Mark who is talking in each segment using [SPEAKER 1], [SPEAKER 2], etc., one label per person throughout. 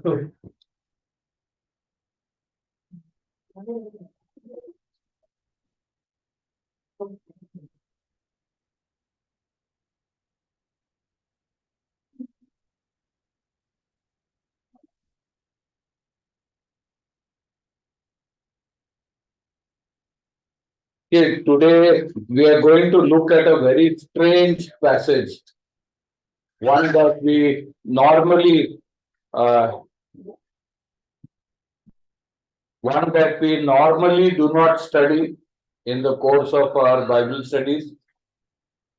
[SPEAKER 1] Okay, today we are going to look at a very strange passage, one that we normally uh, do not study in the course of our Bible studies.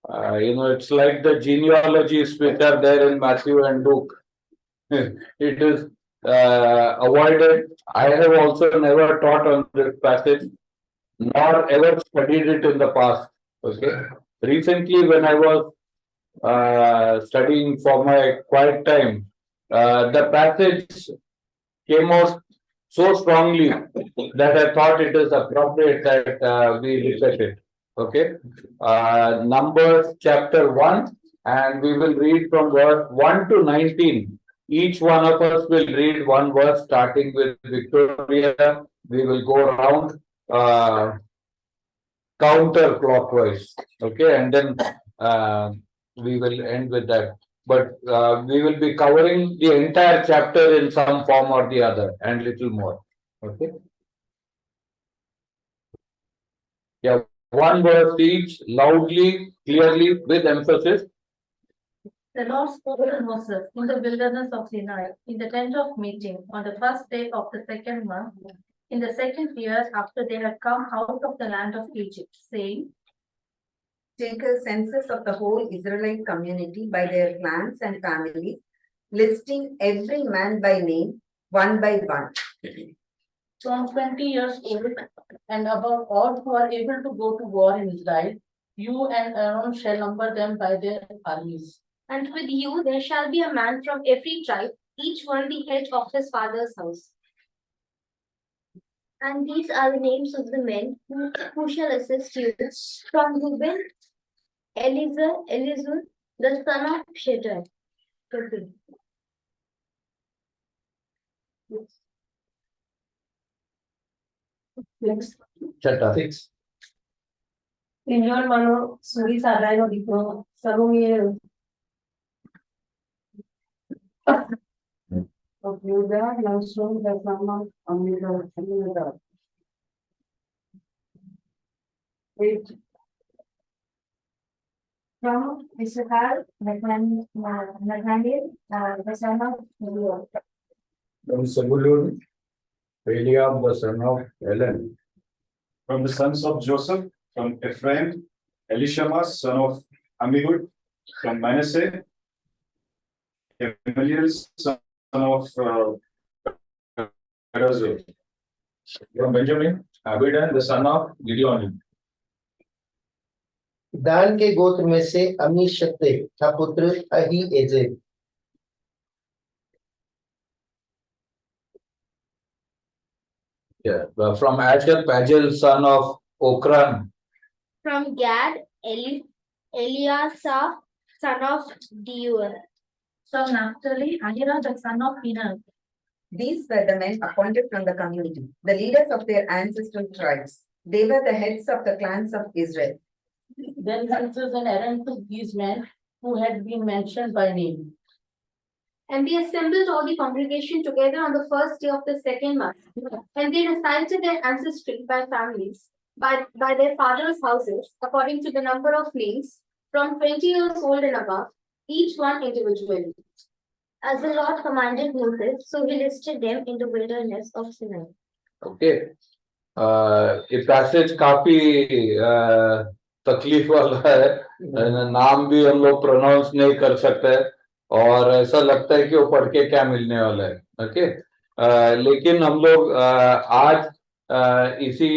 [SPEAKER 1] It's like the genealogies which are there in Matthew and Luke. It is avoided. I have also never taught on this passage, nor ever studied it in the past. Okay. Recently, when I was studying for my quiet time, the passage came out so strongly that I thought it is appropriate that we look at it. Okay. Numbers chapter 1, and we will read from verse 1 to 19. Each one of us will read one verse starting with Victoria. We will go around counterclockwise. Okay. And then we will end with that. But we will be covering the entire chapter in some form or the other and little more. Okay. Yeah, one verse each, loudly, clearly, with emphasis.
[SPEAKER 2] The Lord spoke to Moses in the wilderness of Sinai, in the tent of meeting, on the first day of the second month, in the second year after they had come out of the land of Egypt, saying,
[SPEAKER 3] Take a census of the whole Israelite community by their clans and families, listing every man by name, one by one.
[SPEAKER 2] From 20 years old and above, all who are able to go to war in Israel, you and Aaron shall number them by their armies.
[SPEAKER 4] And with you there shall be a man from every tribe, each one the head of his father's house. And these are the names of the men who shall assist you. From Reuben, Elizur, the son of Shedeur.
[SPEAKER 2] Next.
[SPEAKER 1] Chapter 6.
[SPEAKER 2] Señor hermano, Suri Sarraino dijo, Samuel. Of Judah, Nelson, the son of Amminadab. From Issachar, Nathaniel, the son of Eliab.
[SPEAKER 1] From Zebulun, Eliab, the son of Helen.
[SPEAKER 5] From the sons of Joseph, from Ephraim, Elishama, son of Amihud. From Manasseh, Gamaliel, son of Pedazur.
[SPEAKER 1] From Benjamin, Abidan, the son of Gideon.
[SPEAKER 6] दान के गोत्र में से अमीशद्दै का पुत्र अहीएजेर.
[SPEAKER 1] Yeah. From Asher, Pagel, son of Okran.
[SPEAKER 4] From Gad, Eliasaph, son of Deuel.
[SPEAKER 2] From Naphtali, Ahira, the son of Phinehas.
[SPEAKER 3] These were the men appointed from the community, the leaders of their ancestral tribes. They were the heads of the clans of Israel.
[SPEAKER 2] Then Moses and Aaron took these men who had been mentioned by name.
[SPEAKER 4] And they assembled all the congregation together on the first day of the second month. And they recited their ancestry by families, by their fathers' houses, according to the number of names, from 20 years old and above, each one individually. As the Lord commanded Moses, so he listed them in the wilderness of Sinai.
[SPEAKER 1] Okay. ये passage काफी तकलीफ वाला है. नाम भी हम लोग pronounce नहीं कर सकते और ऐसा लगता है कि वो पढ़ के क्या मिलने वाला है. ओके. लेकिन हम लोग आज इसी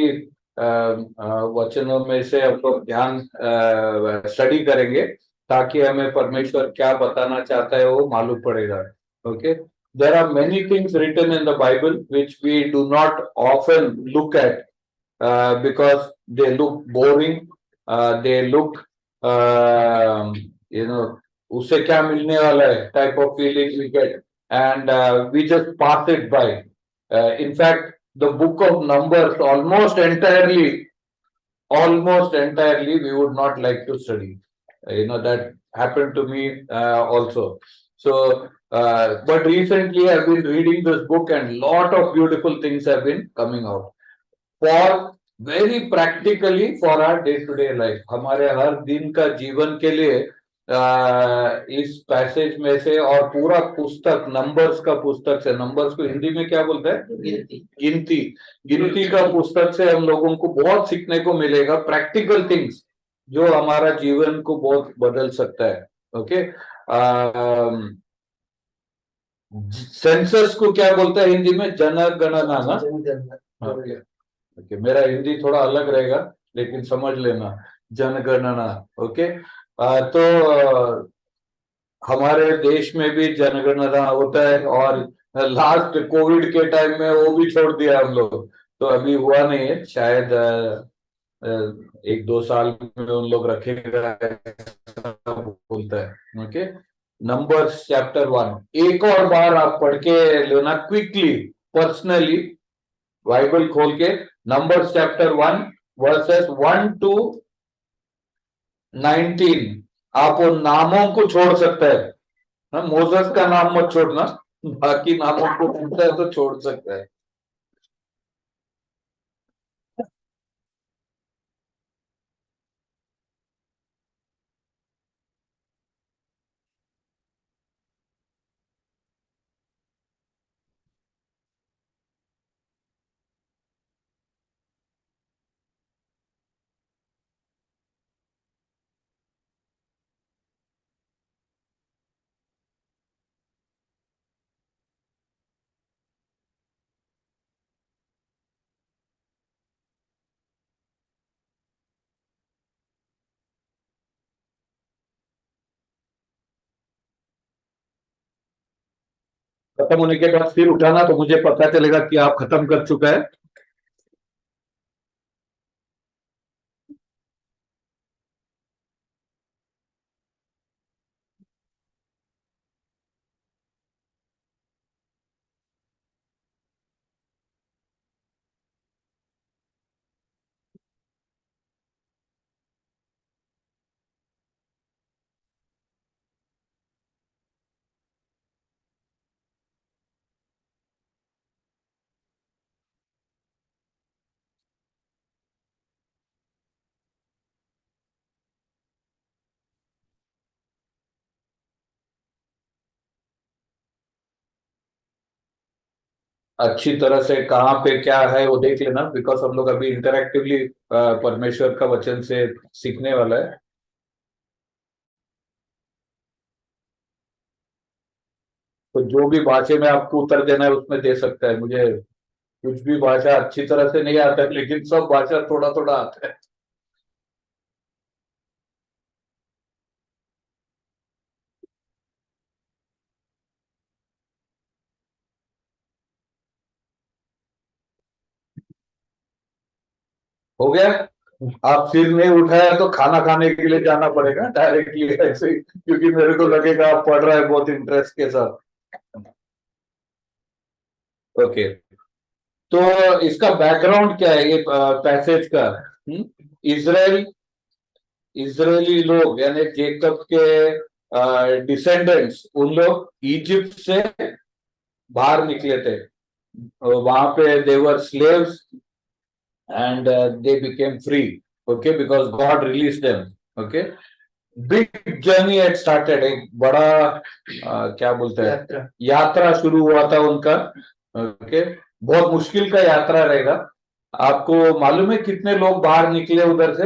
[SPEAKER 1] वचनों में से हम लोग ध्यान स्टडी करेंगे ताकि हमें परमेश्वर क्या बताना चाहता है वो मालूम पड़ेगा. Okay. There are many things written in the Bible which we do not often look at because they look boring. They look, उससे क्या मिलने वाला है type of feeling we get. and we just pass it by. In fact, the book of Numbers almost entirely we would not like to study. That happened to me also. So, but recently I've been reading this book and lot of beautiful things have been coming out. For very practically for our day to day life, हमारे हर दिन का जीवन के लिए इस passage में से और पूरा पुस्तक नंबर्स का पुस्तक से, नंबर्स को हिंदी में क्या बोलते हैं, गिनती गिनती का पुस्तक से हम लोगों को बहुत सीखने को मिलेगा, प्रैक्टिकल थिंग्स जो हमारा जीवन को बहुत बदल सकता है. ओके, सेंसस को क्या बोलते हैं हिंदी में, जनगणना ना. ओके, मेरा हिंदी थोड़ा अलग रहेगा लेकिन समझ लेना, जनगणना. ओके, तो हमारे देश में भी जनगणना होता है और लास्ट कोविड के टाइम में वो भी छोड़ दिया हम लोग, तो अभी हुआ नहीं है, शायद 1-2 साल में उन लोग रखेगा बोलता है. ओके, नंबर्स चैप्टर 1 एक और बार आप पढ़ के लेना क्विकली, पर्सनली बाइबल खोल के. Numbers chapter 1 versus 1 to 19. आप उन नामों को छोड़ सकते हैं, मोसेस का नाम मत छोड़ना, बाकी नामों को पूछता है तो छोड़ सकता है. खत्म होने के बाद फिर उठाना तो मुझे पता चलेगा कि आप खत्म कर चुका है. अच्छी तरह से कहाँ पे क्या है वो देख लेना, बिकॉज हम लोग अभी इंटरेक्टिवली परमेश्वर का वचन से सीखने वाला है. तो जो भी भाषा में आपको उत्तर देना है उसमें दे सकता है. मुझे कुछ भी भाषा अच्छी तरह से नहीं आता है, लेकिन सब भाषा थोड़ा थोड़ा आता है. हो गया, आप सिर नहीं उठाया तो खाना खाने के लिए जाना पड़ेगा डायरेक्टली ऐसे ही, क्योंकि मेरे को लगेगा आप पढ़ रहा है बहुत इंटरेस्ट के साथ. ओके, तो इसका बैकग्राउंड क्या है ये पैसेज का. इजराइल इजरायली लोग यानी जेकब के डिसेंडेंट्स, उन लोग इजिप्ट से बाहर निकले थे. वहां पे देवर slaves and they became free, okay, because God released them. Okay, big journey had started. एक बड़ा क्या बोलते हैं, यात्रा शुरू हुआ था उनका. okay, बहुत मुश्किल का यात्रा रहेगा. आपको मालूम है कितने लोग बाहर निकले उधर से?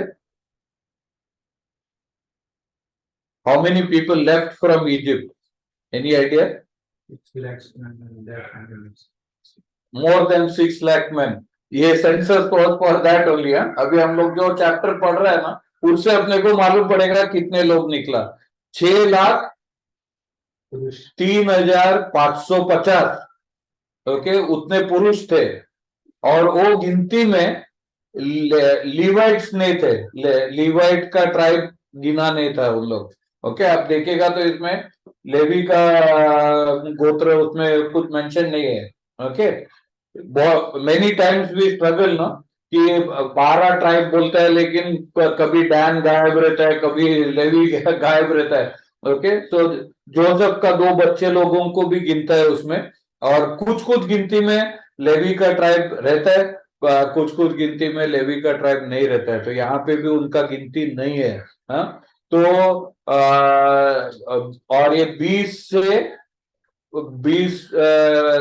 [SPEAKER 1] How many people left from Egypt? Any idea?
[SPEAKER 7] 6 lakhs and their families.
[SPEAKER 1] More than 6 lakh men. ये सेंसस फॉर दैट ओनली है. अभी हम लोग जो चैप्टर पढ़ रहे हैं ना, उससे अपने को मालूम पड़ेगा कितने लोग निकला. 6,03,550. ओके, उतने पुरुष थे. और वो गिनती में लीवाइट्स नहीं थे, लीवाइट का ट्राइब गिना नहीं था उन लोग. ओके, आप देखिएगा तो इसमें लेवी का गोत्र उसमें कुछ मेंशन नहीं है। Okay, many times we struggle ना कि 12 ट्राइब बोलता है लेकिन कभी डैन गायब रहता है, कभी लेवी गायब रहता है। ओके, तो जोसेफ का 2 बच्चे लोगों को भी गिनता है उसमें, और कुछ कुछ गिनती में लेवी का ट्राइब रहता है, कुछ कुछ गिनती में लेवी का ट्राइब नहीं रहता है, तो यहाँ पे भी उनका गिनती नहीं है। हाँ, तो और ये 20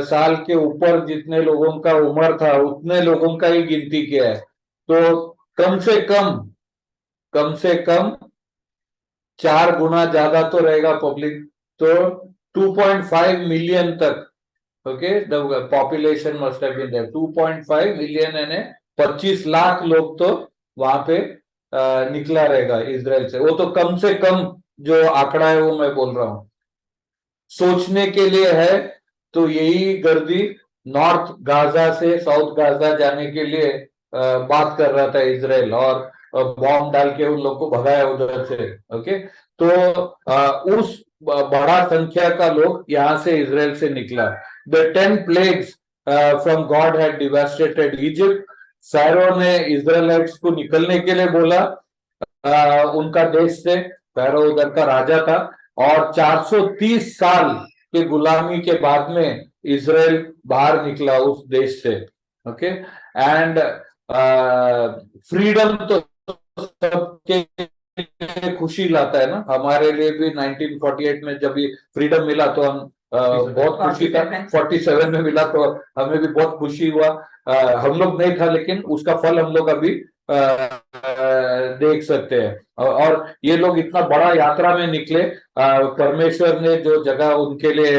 [SPEAKER 1] साल के ऊपर जितने लोगों का उम्र था उतने लोगों का ही गिनती किया है, तो कम से कम 4 गुना ज्यादा तो रहेगा पब्लिक, तो 2.5 मिलियन तक। Okay, the population must have been there 2.5 million, यानी 25 लाख लोग तो वहां पे निकला रहेगा इजराइल से। वो तो कम से कम जो आंकड़ा है वो मैं बोल रहा हूं, सोचने के लिए है। तो यही गर्दी नॉर्थ गाजा से साउथ गाजा जाने के लिए बात कर रहा था इजराइल, और बॉम्ब डाल के उन लोग को भगाया उधर से। ओके, तो उस बड़ा संख्या का लोग यहाँ से इजराइल से निकला। The 10 plagues from God had devastated Egypt. Pharaoh ने इजराइलाइट्स को निकलने के लिए बोला उनका देश से। फैरो उधर का राजा था, और 430 साल के गुलामी के बाद में इजराइल बाहर निकला उस देश से। ओके, एंड फ्रीडम तो सबके लिए खुशी लाता है ना, हमारे लिए भी 1948 में जब ये फ्रीडम मिला तो हम बहुत खुशी था। 47 में मिला तो हमें भी बहुत खुशी हुआ। हम लोग नहीं था, लेकिन उसका फल हम लोग अभी देख सकते हैं। और ये लोग इतना बड़ा यात्रा में निकले, परमेश्वर ने जो जगह उनके लिए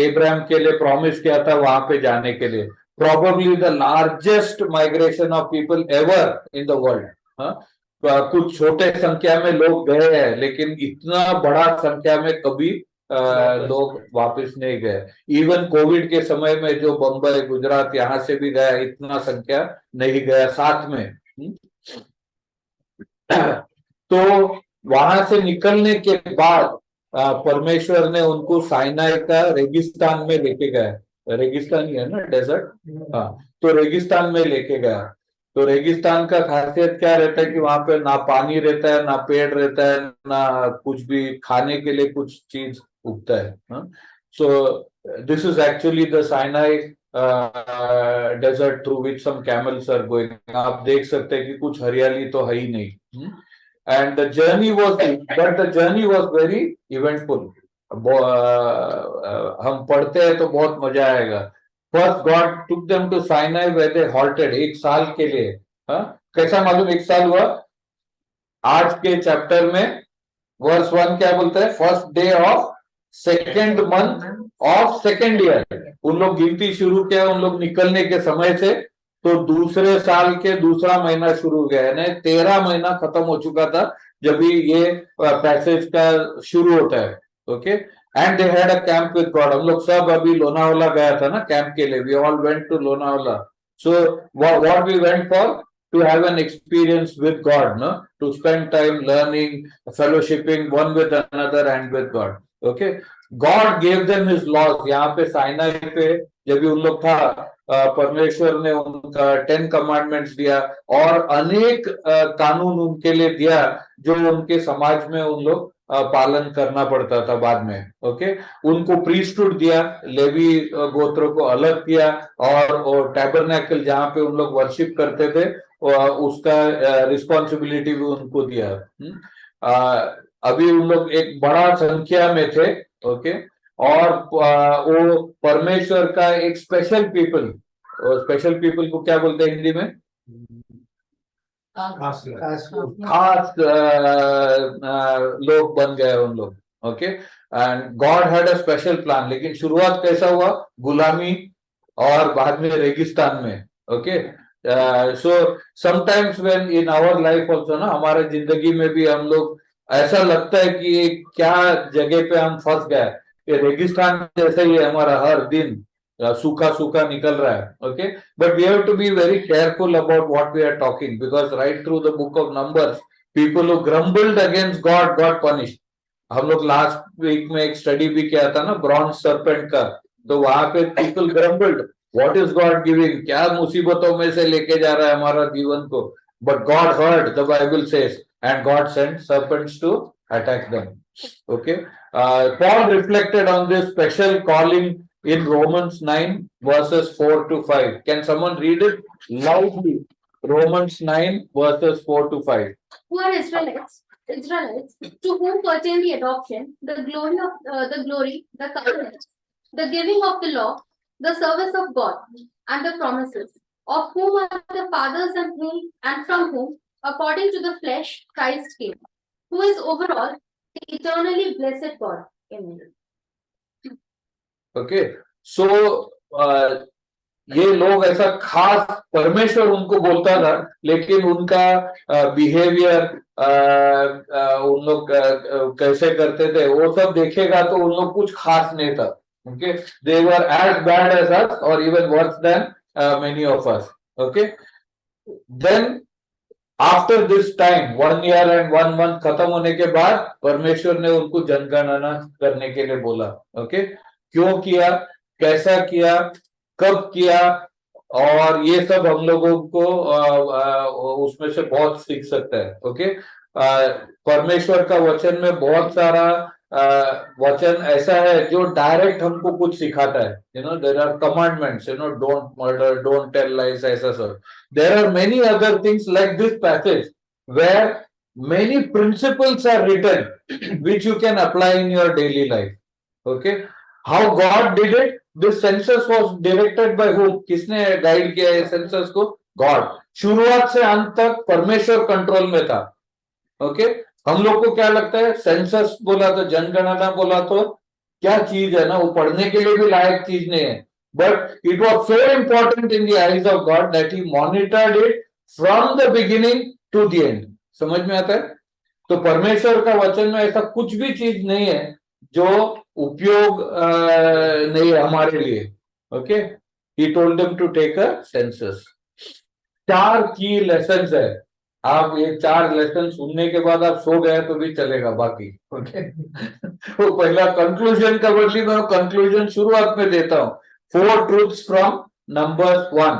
[SPEAKER 1] एब्राहम के लिए प्रॉमिस किया था वहां पे जाने के लिए। Probably the largest migration of people ever in the world. कुछ छोटे संख्या में लोग गए हैं, लेकिन इतना बड़ा संख्या में कभी लोग वापस नहीं गए। इवन कोविड के समय में जो बंबई गुजरात यहाँ से भी गया, इतना संख्या नहीं गया साथ में। तो वहां से निकलने के बाद परमेश्वर ने उनको साइनाई का रेगिस्तान में लेके गया। रेगिस्तान ही है ना, डेजर्ट। हाँ, तो रेगिस्तान में लेके गया। तो रेगिस्तान का खासियत क्या रहता है कि वहां पे ना पानी रहता है, ना पेड़ रहता है, ना कुछ भी खाने के लिए कुछ चीज उगता है। So this is actually the Sinai desert through which some camels are going. आप देख सकते हैं कि कुछ हरियाली तो है ही नहीं। And the journey was but the journey was very eventful. हम पढ़ते हैं तो बहुत मजा आएगा। First God took them to Sinai where they halted, 1 साल के लिए। कैसा मालूम 1 साल हुआ? आज के चैप्टर में वर्स 1 क्या बोलता है? First day of second month of second year. उन लोग गिनती शुरू किया उन लोग निकलने के समय से, तो दूसरे साल के दूसरा महीना शुरू हो गया, यानी 13 महीना खत्म हो चुका था जब ये पैसेज का शुरू होता है। Okay, and they had a camp with God. हम लोग सब अभी लोनावाला गया था ना कैंप के लिए, we all went to Lonavala. So what we went for? to have an experience with God, no? To spend time learning, fellowshipping one with another and with God. Okay? God gave them his laws. यहाँ पे Sinai पे जब भी उन लोग था, परमेश्वर ने उनका 10 कमांडमेंट्स दिया और अनेक कानून उनके लिए दिया जो उनके समाज में उन लोग पालन करना पड़ता था बाद में। ओके, उनको प्रीस्टहुड दिया, लेवी गोत्रों को अलग किया, और टैबरनेकल जहाँ पे उन लोग वर्शिप करते थे उसका रिस्पॉन्सिबिलिटी भी उनको दिया। अभी उन लोग एक बड़ा संख्या में थे। ओके, और वो परमेश्वर का एक स्पेशल पीपल, को क्या बोलते हैं हिंदी में? खास लोग बन गए उन लोग। Okay, and God had a special plan. लेकिन शुरुआत कैसा हुआ? गुलामी और बाद में रेगिस्तान में। Okay, so sometimes when in our life also ना, हमारे जिंदगी में भी हम लोग ऐसा लगता है कि क्या जगह पे हम फंस गए, कि रेगिस्तान जैसे ही हमारा हर दिन सूखा सूखा निकल रहा है। Okay, but we have to be very careful about what we are talking, because right through the book of Numbers, people who grumbled against God got punished. हम लोग लास्ट वीक में एक स्टडी भी किया था ना ब्रॉन्ज सर्पेंट का, तो वहां पे people grumbled, what is God giving, क्या मुसीबतों में से लेके जा रहा है हमारा जीवन को, but God heard, the Bible says, and God sent serpents to attack them. Okay, Paul reflected on this special calling in Romans 9 verses 4 to 5. Can someone read it loudly? Romans 9 verses 4 to 5.
[SPEAKER 4] Who are Israelites, to whom pertain the adoption, the glory, the covenant, the giving of the law, the service of God, and the promises, of whom are the fathers and from whom, according to the flesh, Christ came, who is over all, the eternally blessed God. Amen.
[SPEAKER 1] Okay, so ये लोग ऐसा खास परमेश्वर उनको बोलता था, लेकिन उनका बिहेवियर उन लोग कैसे करते थे वो सब देखेगा तो उन लोग कुछ खास नहीं था. Okay, they were as bad as us or even worse than many of us. Okay, then after this time 1 year and 1 month खत्म होने के बाद परमेश्वर ने उनको जनगणना करने के लिए बोला. ओके, क्यों किया, कैसा किया, कब किया, और ये सब हम लोगों को उसमें से बहुत सीख सकता है. ओके, परमेश्वर का वचन में बहुत सारा वचन ऐसा है जो डायरेक्ट हमको कुछ सिखाता है. You know, there are commandments, you know, don't murder, don't tell lies, ऐसा सब. There are many other things like this passage where many principles are written which you can apply in your daily life. Okay, how God did it? This census was directed by whom? किसने guide किया है census को? God. शुरुआत से अंत तक परमेश्वर control में था. ओके, हम लोग को क्या लगता है, सेंसस बोला तो, जनगणना बोला तो क्या चीज है ना, वो पढ़ने के लिए भी लायक चीज नहीं है. But it was so important in the eyes of God that he monitored it from the beginning to the end. समझ में आता है? तो परमेश्वर का वचन में ऐसा कुछ भी चीज नहीं है जो उपयोग नहीं है हमारे लिए. Okay, he told them to take a census. 4 की लेसन्स है. आप ये 4 लेसन सुनने के बाद आप सो गए तो भी चलेगा बाकी. ओके, वो पहला कंक्लूजन का बदली मैं कंक्लूजन शुरुआत में देता हूं. 4 truths from Numbers 1.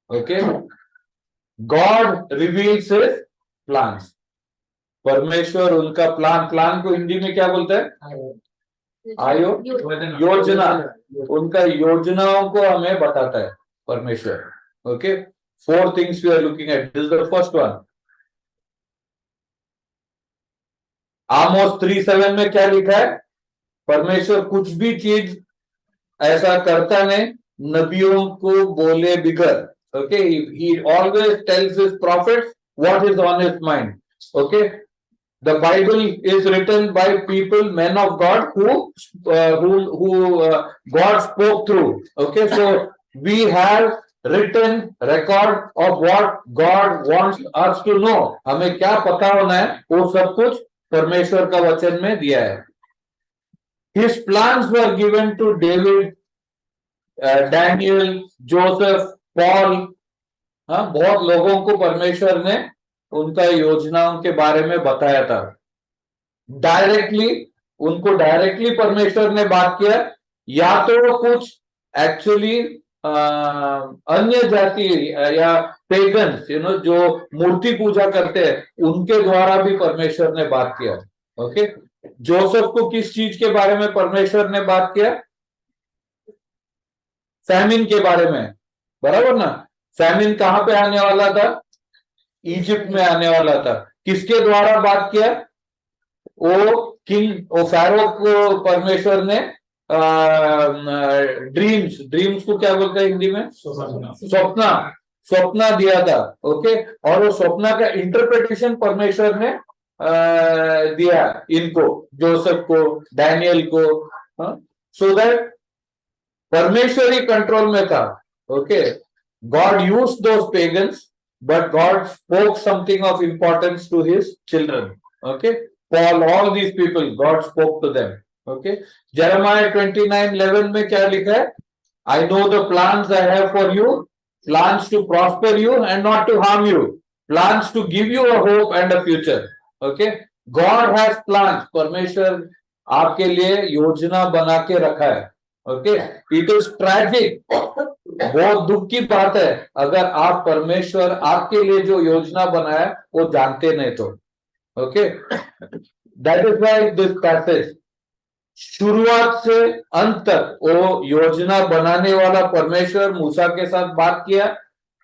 [SPEAKER 1] Okay, God reveals his plans. परमेश्वर उनका प्लान को हिंदी में क्या बोलते हैं? योजना. उनका योजनाओं को हमें बताता है परमेश्वर. Okay, 4 things we are looking at. This is the first one. आमोस 3:7 में क्या लिखा है? परमेश्वर कुछ भी चीज ऐसा करता नहीं नबियों को बोले बिगर. Okay, he always tells his prophets what is on his mind. Okay, the Bible is written by people, men of God, who God spoke through. Okay, so we have written record of what God wants us to know. हमें क्या पता होना है वो सब कुछ परमेश्वर का वचन में दिया है. His plans were given to David, Daniel, Joseph, Paul. बहुत लोगों को परमेश्वर ने उनका योजनाओं के बारे में बताया था. उनको डायरेक्टली परमेश्वर ने बात किया, या तो कुछ एक्चुअली अन्य जाति या पेगन्स, यू नो, जो मूर्ति पूजा करते हैं, उनके द्वारा भी परमेश्वर ने बात किया. ओके, जोसेफ को किस चीज के बारे में परमेश्वर ने बात किया? फैमिन के बारे में. बराबर ना? फैमिन कहां पे आने वाला था? इजिप्ट में आने वाला था. किसके द्वारा बात किया? वो फैरो को परमेश्वर ने ड्रीम्स को क्या बोलते हैं हिंदी में? स्वप्न दिया था. ओके, और वो स्वप्न का इंटरप्रिटेशन परमेश्वर ने दिया इनको, जोसेफ को, डैनियल को, सो दैट परमेश्वरी कंट्रोल में था. Okay, God used those pagans, but God spoke something of importance to his children. Okay, Paul, all these people, God spoke to them. Okay, Jeremiah 29:11 में क्या लिखा है? I know the plans I have for you, plans to prosper you and not to harm you, plans to give you a hope and a future. Okay, God has plan, परमेश्वर आपके लिए योजना बना के रखा है। ओके, इट इज ट्रैजिक, बहुत दुख की बात है अगर आप परमेश्वर आपके लिए जो योजना बनाया वो जानते नहीं तो। Okay, that is why this passage, शुरुआत से अंत तक वो योजना बनाने वाला परमेश्वर मूसा के साथ बात किया,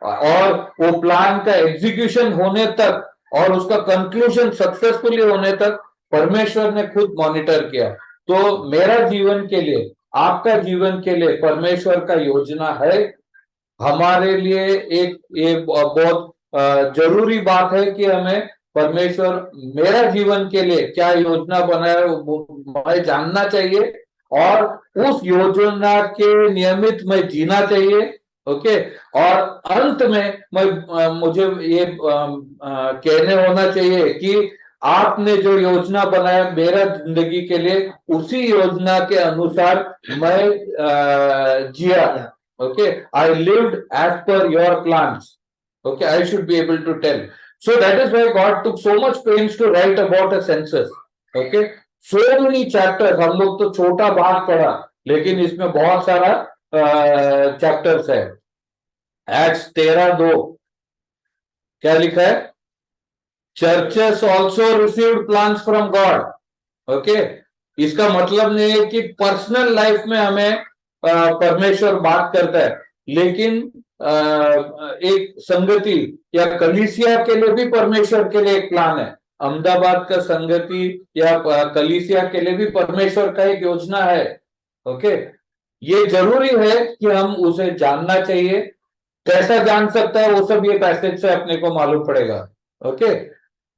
[SPEAKER 1] और वो प्लान का एग्जीक्यूशन होने तक और उसका कंक्लूजन सक्सेसफुली होने तक परमेश्वर ने खुद मॉनिटर किया। तो मेरा जीवन के लिए, आपका जीवन के लिए परमेश्वर का योजना है। हमारे लिए एक ये बहुत जरूरी बात है कि हमें परमेश्वर मेरा जीवन के लिए क्या योजना बनाया वो मैं जानना चाहिए, और उस योजना के नियमित मैं जीना चाहिए। ओके, और अंत में मुझे ये कहने होना चाहिए कि आपने जो योजना बनाया मेरा जिंदगी के लिए, उसी योजना के अनुसार मैं जिया। Okay, I lived as per your plans. Okay, I should be able to tell. So that is why God took so much pains to write about a census. Okay, so many chapters. हम लोग तो छोटा भाग पढ़ा, लेकिन इसमें बहुत सारा चैप्टर्स है। Acts 13:2 क्या लिखा है? Churches also received plans from God. Okay, इसका मतलब नहीं है कि पर्सनल लाइफ में हमें परमेश्वर बात करता है, लेकिन एक संगति या कलीसिया के लिए भी परमेश्वर के लिए एक प्लान है। अहमदाबाद का संगति या कलीसिया के लिए भी परमेश्वर का एक योजना है। ओके, ये जरूरी है कि हम उसे जानना चाहिए। कैसा जान सकता है वो सब ये पैसेज से अपने को मालूम पड़ेगा। ओके,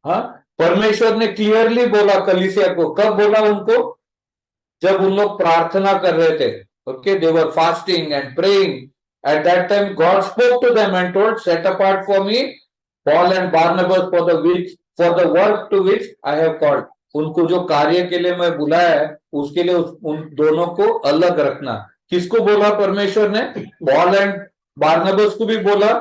[SPEAKER 1] हाँ, परमेश्वर ने क्लियरली बोला कलीसिया को। कब बोला उनको? जब उन लोग प्रार्थना कर रहे थे। Okay, they were fasting and praying. At that time, God spoke to them and told, "Set apart for me Paul and Barnabas for the work to which I have called." उनको जो कार्य के लिए मैं बुलाया है उसके लिए उन दोनों को अलग रखना। किसको बोला परमेश्वर ने? पॉल एंड बारनबास को भी बोला,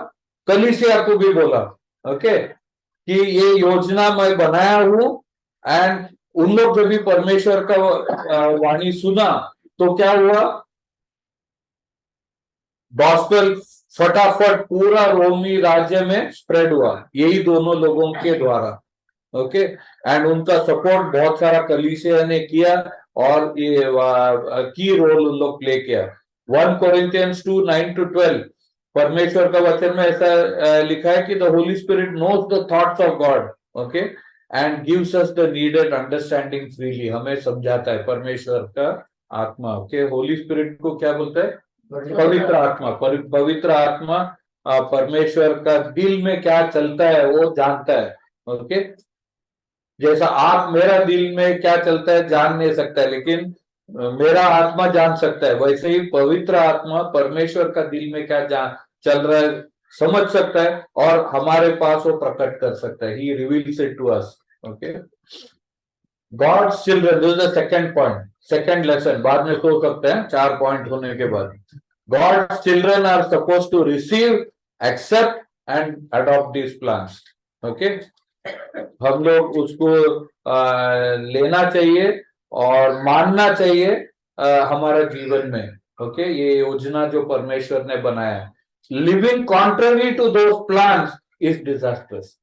[SPEAKER 1] कलीसिया को भी बोला। ओके, कि ये योजना मैं बनाया हूं। एंड उन लोग जब भी परमेश्वर का वाणी सुना तो क्या हुआ? गॉस्पेल फटाफट पूरा रोमी राज्य में स्प्रेड हुआ, यही दोनों लोगों के द्वारा। ओके, एंड उनका सपोर्ट बहुत सारा कलीसिया ने किया, और ये की रोल उन लोग प्ले किया। 1 Corinthians 2:9-12 परमेश्वर का वचन में ऐसा लिखा है कि the Holy Spirit knows the thoughts of God, okay, and gives us the needed understanding freely. हमें समझाता है परमेश्वर का आत्मा। ओके, होली स्पिरिट को क्या बोलता है? पवित्र आत्मा। पवित्र आत्मा परमेश्वर का दिल में क्या चलता है वो जानता है। ओके, जैसा आप मेरा दिल में क्या चलता है जान नहीं सकता है, लेकिन मेरा आत्मा जान सकता है, वैसे ही पवित्र आत्मा परमेश्वर का दिल में क्या चल रहा है समझ सकता है, और हमारे पास वो प्रकट कर सकता है। He reveals it to us. Okay, God's children, this is the second point, second lesson। बाद में सो सकते हैं 4 पॉइंट होने के बाद। God's children are supposed to receive, accept and adopt these plans. Okay, हम लोग उसको लेना चाहिए और मानना चाहिए हमारे जीवन में। ओके, ये योजना जो परमेश्वर ने बनाया है, living contrary to those plans is disasters.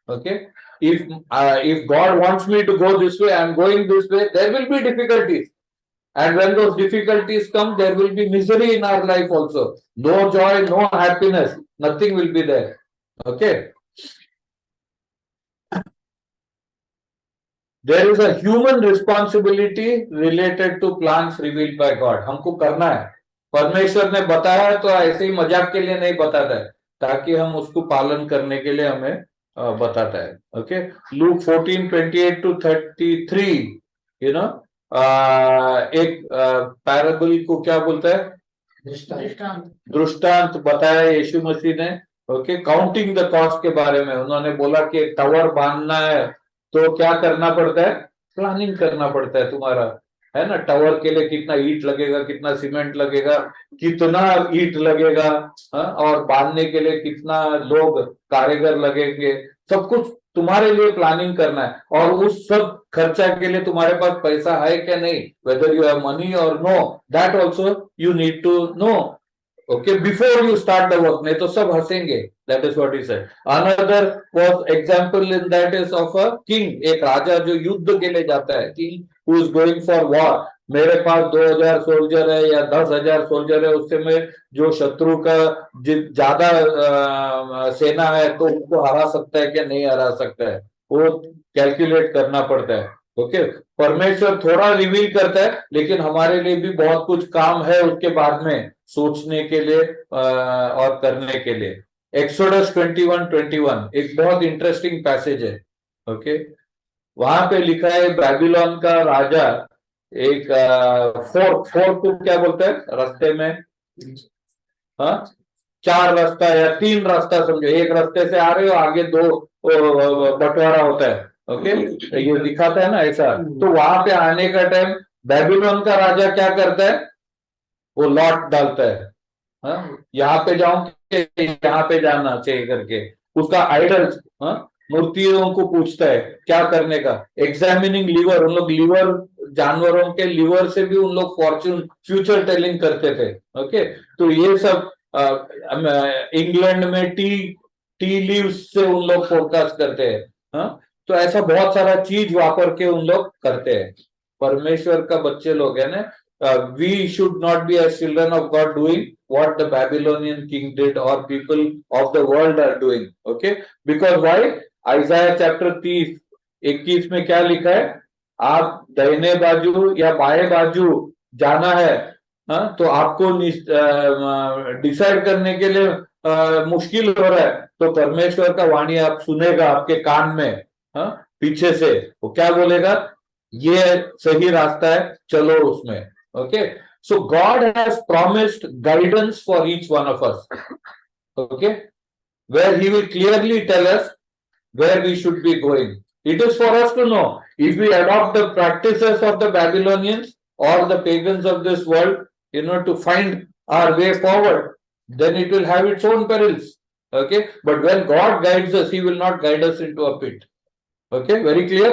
[SPEAKER 1] Okay, if God wants me to go this way, I am going this way, there will be difficulties, and when those difficulties come, there will be misery in our life also. No joy, no happiness, nothing will be there. Okay, there is a human responsibility related to plans revealed by God. हमको करना है, परमेश्वर ने बताया तो ऐसे ही मजाक के लिए नहीं बताता है, ताकि हम उसको पालन करने के लिए हमें बताता है। ओके, Luke 14:28-33, यू नो, एक पैराबल को क्या बोलता है? दृष्टांत बताया यीशु मसीह ने। ओके, काउंटिंग द कॉस्ट के बारे में उन्होंने बोला कि एक टावर बांधना है तो क्या करना पड़ता है? प्लानिंग करना पड़ता है तुम्हारा, है ना। टावर के लिए कितना ईंट लगेगा, कितना सीमेंट लगेगा, कितना ईंट लगेगा, और बांधने के लिए कितना लोग कारीगर लगेंगे, सब कुछ तुम्हारे लिए प्लानिंग करना है और उस सब खर्चा के लिए तुम्हारे पास पैसा है क्या नहीं, whether you have money or no, that also you need to know, okay, before you start the work, नहीं तो सब हंसेंगे, that is what he said. Another was example in that is of a king, एक राजा जो युद्ध के लिए जाता है, king who is going for war, मेरे पास 2000 सोल्जर है या 10,000 सोल्जर है, उससे मैं जो शत्रु का ज्यादा सेना है तो उसको हरा सकता है क्या नहीं हरा सकता है, वो कैलकुलेट करना पड़ता है, ओके। परमेश्वर थोड़ा रिवील करता है लेकिन हमारे लिए भी बहुत कुछ काम है उसके बाद में सोचने के लिए और करने के लिए। एक्सोडस 21:21 एक बहुत इंटरेस्टिंग पैसेज है, ओके। वहां पे लिखा है बेबीलोन का राजा एक फोर्थ को क्या बोलते हैं रास्ते में, हाँ, 4 रास्ता या 3 रास्ता समझो, एक रास्ते से आ रहे हो, आगे 2 बंटवारा होता है, ओके, ये दिखाता है ना ऐसा। तो वहां पे आने का टाइम बेबीलोन का राजा क्या करता है, वो लॉट डालता है, हाँ, यहाँ पे जाऊं कि यहाँ पे जाना चाहिए करके, उसका आइडल, हाँ, मूर्तियों को पूछता है क्या करने का, एग्जामिनिंग लीवर, उन लोग लीवर, जानवरों के लीवर से भी उन लोग फॉर्च्यून फ्यूचर टेलिंग करते थे, ओके। तो ये सब इंग्लैंड में टी लीव्स से उन लोग फोरकास्ट करते हैं, हाँ, तो ऐसा बहुत सारा चीज वापर के उन लोग करते हैं। परमेश्वर का बच्चे लोग है ना, we should not be as children of God doing what the Babylonian king did or people of the world are doing, okay, because why, Isaiah chapter 30:21 में क्या लिखा है, आप दाहिने बाजू या बाएं बाजू जाना है, हाँ, तो आपको डिसाइड करने के लिए मुश्किल हो रहा है, तो परमेश्वर का वाणी आप सुनेगा आपके कान में, हाँ, पीछे से वो क्या बोलेगा, ये सही रास्ता है, चलो उसमें, okay. So God has promised guidance for each one of us, okay, where he will clearly tell us where we should be going. It is for us to know if we adopt the practices of the Babylonians or the pagans of this world, to find our way forward, then it will have its own perils, okay. But when God guides us, he will not guide us into a pit, okay, very clear.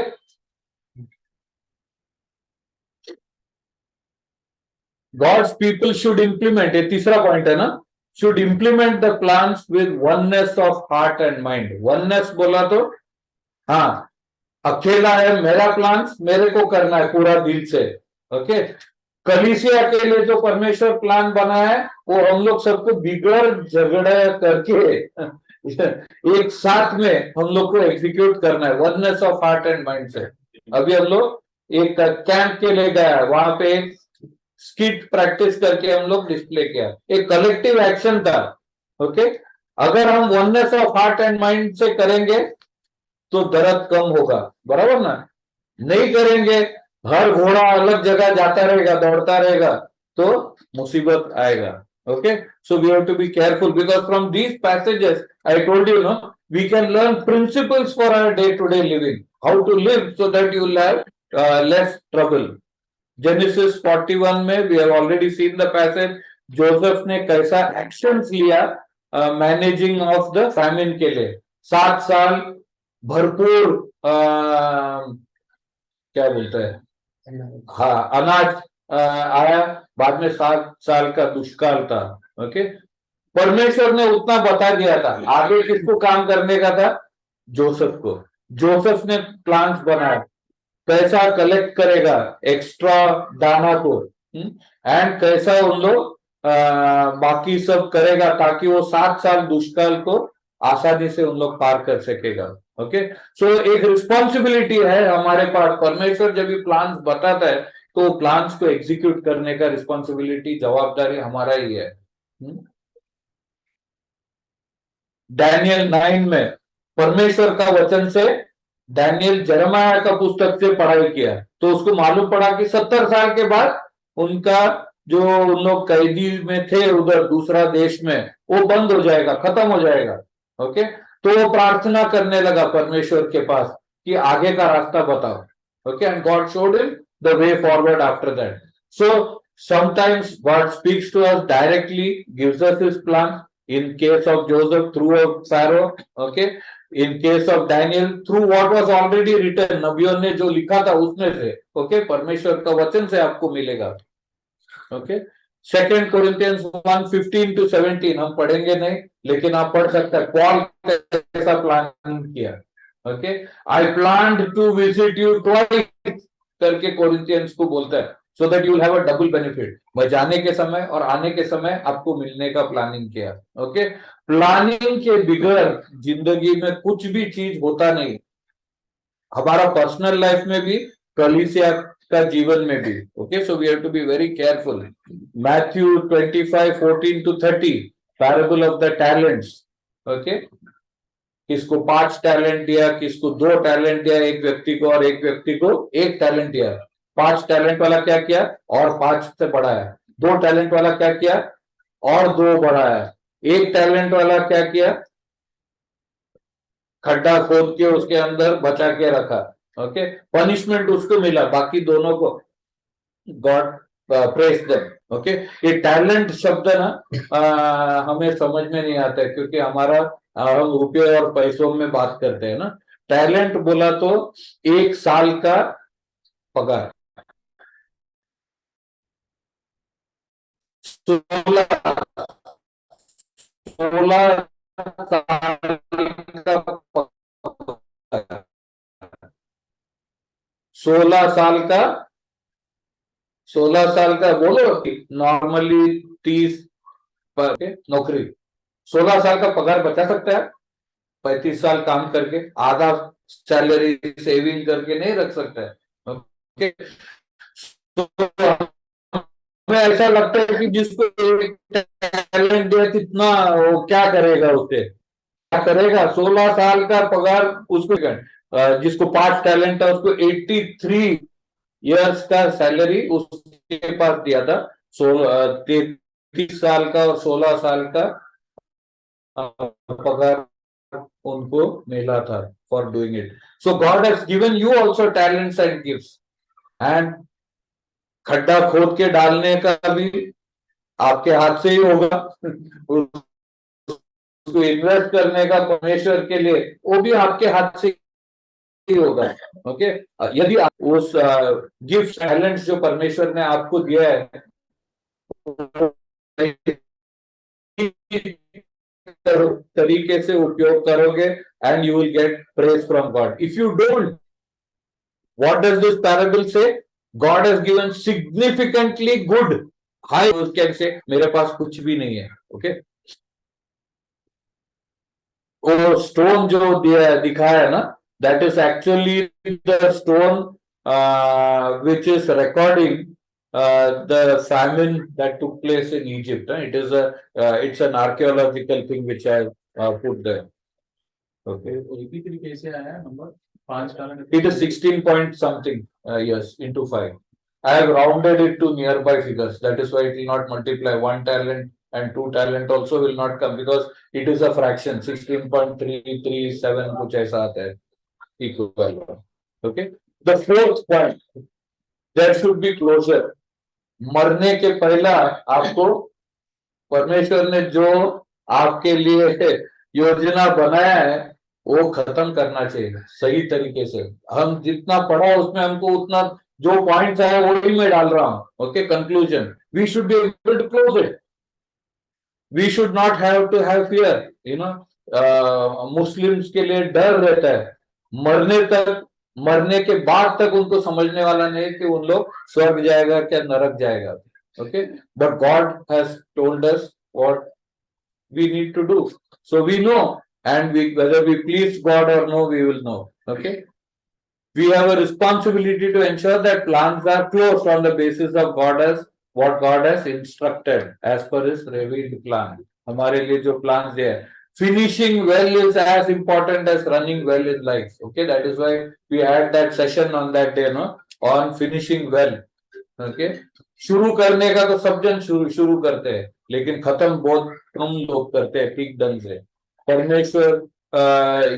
[SPEAKER 1] God's people should implement, ये तीसरा point है ना, should implement the plans with oneness of heart and mind. Oneness बोला तो, हाँ, अकेला है मेरा प्लान्स, मेरे को करना है पूरा दिल से, ओके। कलीसिया के लिए जो परमेश्वर प्लान बना है वो हम लोग सबको बिगड़ झगड़ा करके एक साथ में हम लोग को एग्जीक्यूट करना है, oneness of heart and mind से। अभी हम लोग एक कैंप के लिए गया, वहां पे एक स्किट प्रैक्टिस करके हम लोग डिस्प्ले किया, एक कलेक्टिव एक्शन था, ओके। अगर हम oneness of heart and mind से करेंगे तो दर्द कम होगा, बराबर ना, नहीं करेंगे हर घोड़ा अलग जगह जाता रहेगा, दौड़ता रहेगा, तो मुसीबत आएगा, okay. So we have to be careful because from these passages I told you know we can learn principles for our day to day living, how to live so that you will have less trouble. Genesis 41 में we have already seen the passage, Joseph ने कैसा actions लिया managing of the famine के लिए, 7 साल भरपूर क्या बोलते हैं, हाँ, अनाज आया, बाद में 7 साल का दुष्काल था, ओके। परमेश्वर ने उतना बता दिया था, आगे किसको काम करने का था, जोसेफ को। जोसेफ ने प्लान्स बनाया, पैसा कलेक्ट करेगा एक्स्ट्रा दाना को, एंड कैसा उन लोग बाकी सब करेगा ताकि वो 7 साल दुष्काल को आसानी से उन लोग पार कर सकेगा, ओके। सो एक रिस्पॉन्सिबिलिटी है हमारे पास, परमेश्वर जब भी प्लान्स बताता है तो प्लान्स को एग्जीक्यूट करने का रिस्पॉन्सिबिलिटी, जवाबदारी हमारा ही है। डैनियल 9 में परमेश्वर का वचन से डैनियल जरमाया का पुस्तक से पढ़ाई किया तो उसको मालूम पड़ा कि 70 साल के बाद उनका जो उन लोग कैदी में थे उधर दूसरा देश में, वो बंद हो जाएगा, खत्म हो जाएगा, ओके। तो वो प्रार्थना करने लगा परमेश्वर के पास कि आगे का रास्ता बताओ, okay, and God showed him the way forward after that. So sometimes God speaks to us directly, gives us his plan, in case of Joseph through a Pharaoh, okay. In case of Daniel through what was already written, नबियों ने जो लिखा था उसमें से, okay, परमेश्वर का वचन से आपको मिलेगा। ओके, सेकेंड कोरिंथियंस 1:15-17 हम पढ़ेंगे नहीं, लेकिन आप पढ़ सकते हैं पॉल कैसा प्लान किया। Okay, I planned to visit you twice करके कोरिंथियंस को बोलता है, so that you will have a double benefit. मैं जाने के समय और आने के समय आपको मिलने का प्लानिंग किया। ओके, प्लानिंग के बगैर जिंदगी में कुछ भी चीज होता नहीं, हमारा पर्सनल लाइफ में भी, कलीसिया का जीवन में भी। Okay, so we have to be very careful. Matthew 25:14-30, parable of the talents. Okay, किसको 5 टैलेंट दिया, किसको 2 टैलेंट दिया, एक व्यक्ति को, और एक व्यक्ति को 1 टैलेंट दिया। 5 टैलेंट वाला क्या किया और 5 से बढ़ाया। 2 टैलेंट वाला क्या किया और 2 बढ़ाया। 1 टैलेंट वाला क्या किया, खड्डा खोद के उसके अंदर बचा के रखा। ओके, पनिशमेंट उसको मिला, बाकी दोनों को गॉड प्रेज देम। ओके, ये टैलेंट शब्द ना हमें समझ में नहीं आता है, क्योंकि हमारा हम रुपये और पैसों में बात करते हैं ना। टैलेंट बोला तो 1 साल का पगार, 16 साल का पगार, 16 साल का बोलो, नॉर्मली 30 पर नौकरी, 16 साल का पगार बचा सकता है। 35 साल काम करके आधा सैलरी सेविंग करके नहीं रख सकता है। ओके, तो हमें ऐसा लगता है कि जिसको टैलेंट दिया कितना, वो क्या करेगा, उससे क्या करेगा। 16 साल का पगार उसको, जिसको 5 टैलेंट था उसको 83 ईयर्स का सैलरी उसके पास दिया था। 33 साल का और 16 साल का पगार उनको मिला था for doing it. So God has given you also talents and gifts, and खड्डा खोद के डालने का भी आपके हाथ से ही होगा, उसको इन्वेस्ट करने का परमेश्वर के लिए वो भी आपके हाथ से ही होगा। ओके, यदि आप उस गिफ्ट टैलेंट्स जो परमेश्वर ने आपको दिया है तरीके से उपयोग करोगे, and you will get praise from God. If you don't, what does this parable say, God has given significantly good, high, उसके से मेरे पास कुछ भी नहीं है। ओके, वो स्टोन जो दिखाया है ना, that is actually the stone which is recording the famine that took place in Egypt. It is it's an archaeological thing which I have put there. Okay,
[SPEAKER 7] कैसे आया number 5 talent?
[SPEAKER 1] it is 16 point something yes into 5. I have rounded it to nearby figures. That is why it will not multiply. 1 talent and 2 talent also will not come, because it is a fraction. 16.337 कुछ ऐसा आता है equal. Okay, the 4th point, there should be closure. मरने के पहला आपको परमेश्वर ने जो आपके लिए योजना बनाया है वो खत्म करना चाहिए सही तरीके से। हम जितना पढ़ा उसमें हमको उतना जो पॉइंट्स आए वही मैं डाल रहा हूं। Okay, conclusion, we should be able to close it, we should not have to have fear. You know, Muslims के लिए डर रहता है, मरने के बाद तक उनको समझने वाला नहीं कि उन लोग स्वर्ग जाएगा क्या नरक जाएगा। Okay, but God has told us what we need to do, so we know, and we whether we please God or no, we will know. Okay, we have a responsibility to ensure that plans are closed on the basis of God has what God has instructed as per his revealed plan. हमारे लिए जो plans दिए हैं, finishing well is as important as running well in life. Okay, that is why we had that session on that day, no, on finishing well. Okay, शुरू करने का तो सब जन शुरू करते हैं, लेकिन खत्म बहुत कम लोग करते हैं ठीक ढंग से। परमेश्वर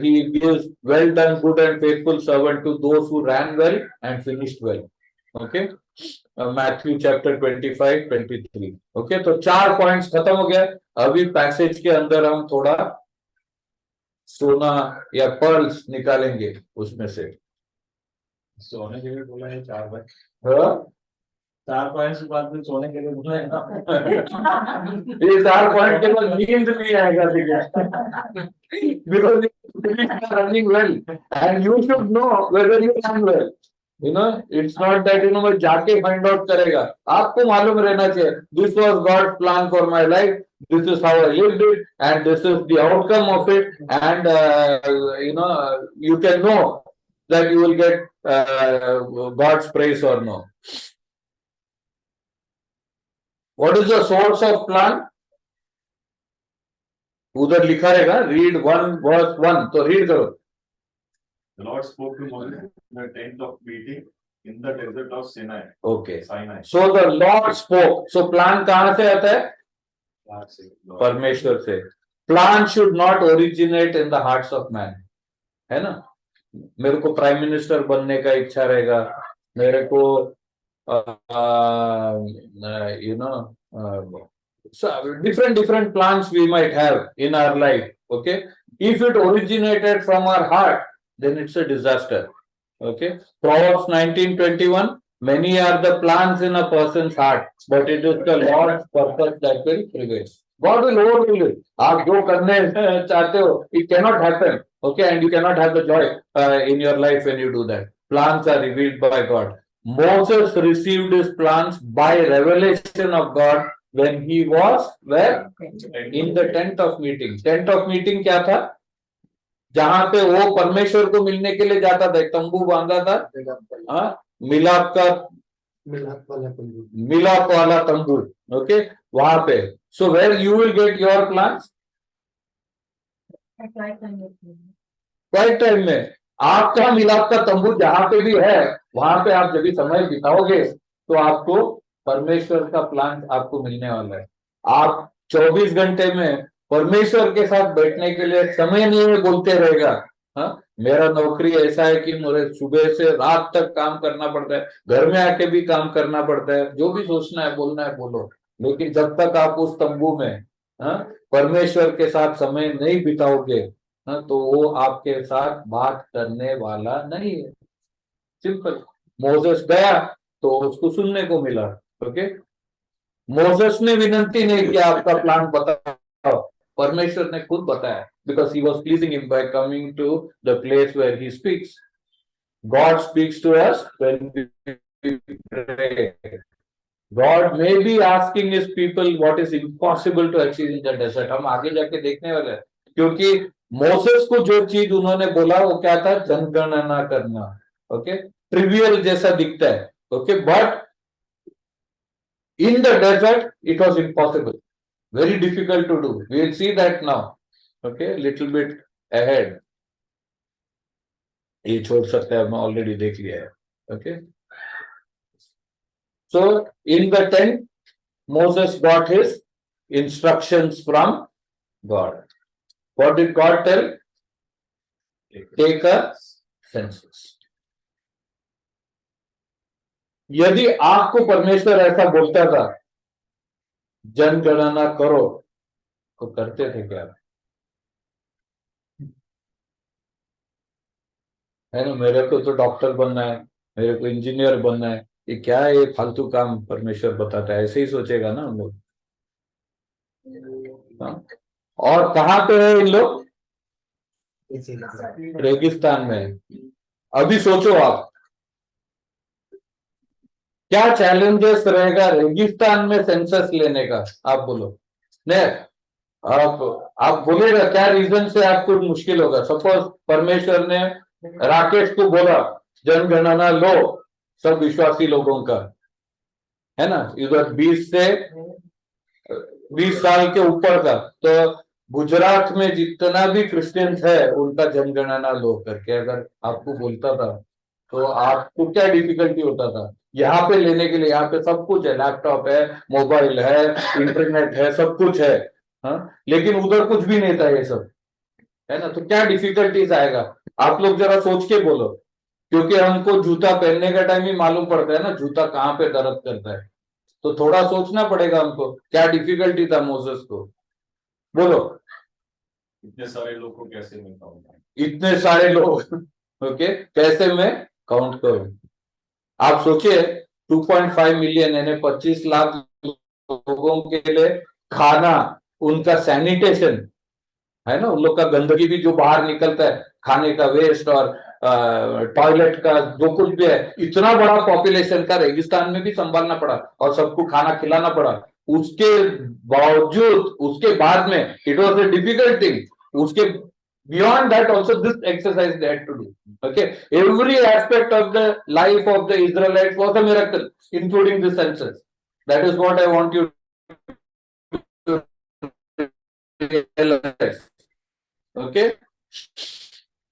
[SPEAKER 1] he gives well done good and faithful servant to those who ran well and finished well. Okay, Matthew chapter 25-23। Okay, तो 4 पॉइंट्स खत्म हो गया। अभी पैसेज के अंदर हम थोड़ा सोना या पर्ल्स निकालेंगे उसमें से।
[SPEAKER 7] सोने के लिए बोला है 4 बार,
[SPEAKER 1] हाँ?
[SPEAKER 7] 4 पॉइंट्स के बाद में सोने के लिए बोला है ना।
[SPEAKER 1] ये 4 पॉइंट के बाद नींद नहीं आएगा because running well and you should know whether you run well. It's not that मैं जाके फाइंड आउट करेगा, आपको मालूम रहना चाहिए this was God plan for my life, this is how I lived it and this is the outcome of it, and you can know that you will get God's praise or no. What is the source of plan? उधर लिखा रहेगा read 1 तो read करो।
[SPEAKER 5] The Lord spoke to Moses in the tent of meeting in the desert of Sinai.
[SPEAKER 1] Okay,
[SPEAKER 5] Sinai.
[SPEAKER 1] So the Lord spoke. So plan कहां से आता है?
[SPEAKER 5] God said, Lord.
[SPEAKER 1] परमेश्वर से। Plan should not originate in the hearts of man, है ना? मेरे को प्राइम मिनिस्टर बनने का इच्छा रहेगा, मेरे को different plans we might have in our life. Okay, if it originated from our heart, then it's a disaster. Okay, Proverbs 19:21. Many are the plans in a person's heart, but it is the Lord's purpose that will prevail. God will overrule it. आप जो करने चाहते हो, it cannot happen. Okay, and you cannot have the joy in your life when you do that. Plans are revealed by God. Moses received his plans by revelation of God when he was where? In the tent of meeting. Tent of meeting क्या था? जहां पे वो परमेश्वर को मिलने के लिए जाता था, एक तंबू बांधा था, मिलाप का मिलाप वाला तंबू। ओके, वहां पे। So where you will get your plans? Quiet time में। आपका मिलाप का तंबू जहां पे भी है, वहां पे आप जब भी समय बिताओगे तो आपको परमेश्वर का प्लान आपको मिलने वाला है। आप 24 घंटे में परमेश्वर के साथ बैठने के लिए समय नहीं है बोलते रहेगा। हाँ, मेरा नौकरी ऐसा है कि मुझे सुबह से रात तक काम करना पड़ता है, घर में आके भी काम करना पड़ता है, जो भी सोचना है बोलना है बोलो, लेकिन जब तक आप उस तंबू में परमेश्वर के साथ समय नहीं बिताओगे तो वो आपके साथ बात करने वाला नहीं है। सिंपल। मोसेस गया तो उसको सुनने को मिला। ओके, मोसेस ने विनंती नहीं किया आपका प्लान बताओ, परमेश्वर ने खुद बताया, because he was pleasing him by coming to the place where he speaks. God speaks to us when we pray. God may be asking his people what is impossible to achieve in the desert. हम आगे जाके देखने वाले हैं, क्योंकि Moses को जो चीज उन्होंने बोला वो क्या था? जनगणना करना। ओके, ट्रिवियल जैसा दिखता है। Okay, but in the desert it was impossible, very difficult to do. We will see that now. Okay, little bit ahead. ये छोड़ सकते हैं, हमने ऑलरेडी देख लिया है। Okay, so in the tent Moses got his instructions from God. What did God tell? Take a census. यदि आपको परमेश्वर ऐसा बोलता था जनगणना करो, तो करते थे क्या? है ना, मेरे को तो डॉक्टर बनना है, मेरे को इंजीनियर बनना है, ये क्या है, ये फालतू काम परमेश्वर बताता है, ऐसे ही सोचेगा ना हम लोग। और कहाँ पे है इन लोग? रेगिस्तान में। अभी सोचो आप क्या चैलेंजेस रहेगा रेगिस्तान में सेंसस लेने का? आप बोलो नहीं, आप बोलेगा क्या रीजन से आपको मुश्किल होगा? सपोज परमेश्वर ने राकेश को बोला जनगणना लो सब विश्वासी लोगों का, है ना, इधर 20 साल के ऊपर का, तो गुजरात में जितना भी क्रिश्चियंस है उनका जनगणना लो करके अगर आपको बोलता था तो आपको क्या डिफिकल्टी होता था? यहाँ पे लेने के लिए यहाँ पे सब कुछ है, लैपटॉप है, मोबाइल है, इंटरनेट है, सब कुछ है, हाँ, लेकिन उधर कुछ भी नहीं था ये सब, है ना, तो क्या डिफिकल्टीज आएगा? आप लोग जरा सोच के बोलो, क्योंकि हमको जूता पहनने का टाइम ही मालूम पड़ता है ना जूता कहाँ पे दर्द करता है, तो थोड़ा सोचना पड़ेगा हमको क्या डिफिकल्टी था मोसेस को। बोलो।
[SPEAKER 5] इतने सारे लोग को कैसे मैं कहूँगा?
[SPEAKER 1] इतने सारे लोग ओके कैसे मैं काउंट करूं? आप सोचिए 2.5 मिलियन यानी 25 लाख लोगों के लिए खाना, उनका सैनिटेशन है ना, उन लोग का गंदगी भी जो बाहर निकलता है, खाने का वेस्ट और टॉयलेट का जो कुछ भी है, इतना बड़ा पॉपुलेशन का रेगिस्तान में भी संभालना पड़ा और सबको खाना खिलाना पड़ा। उसके बावजूद, उसके बाद में it was a difficult thing. उसके beyond that also this exercise they had to do. Okay, every aspect of the life of the Israelites was a miracle, including the census. That is what I want you to realize. Okay,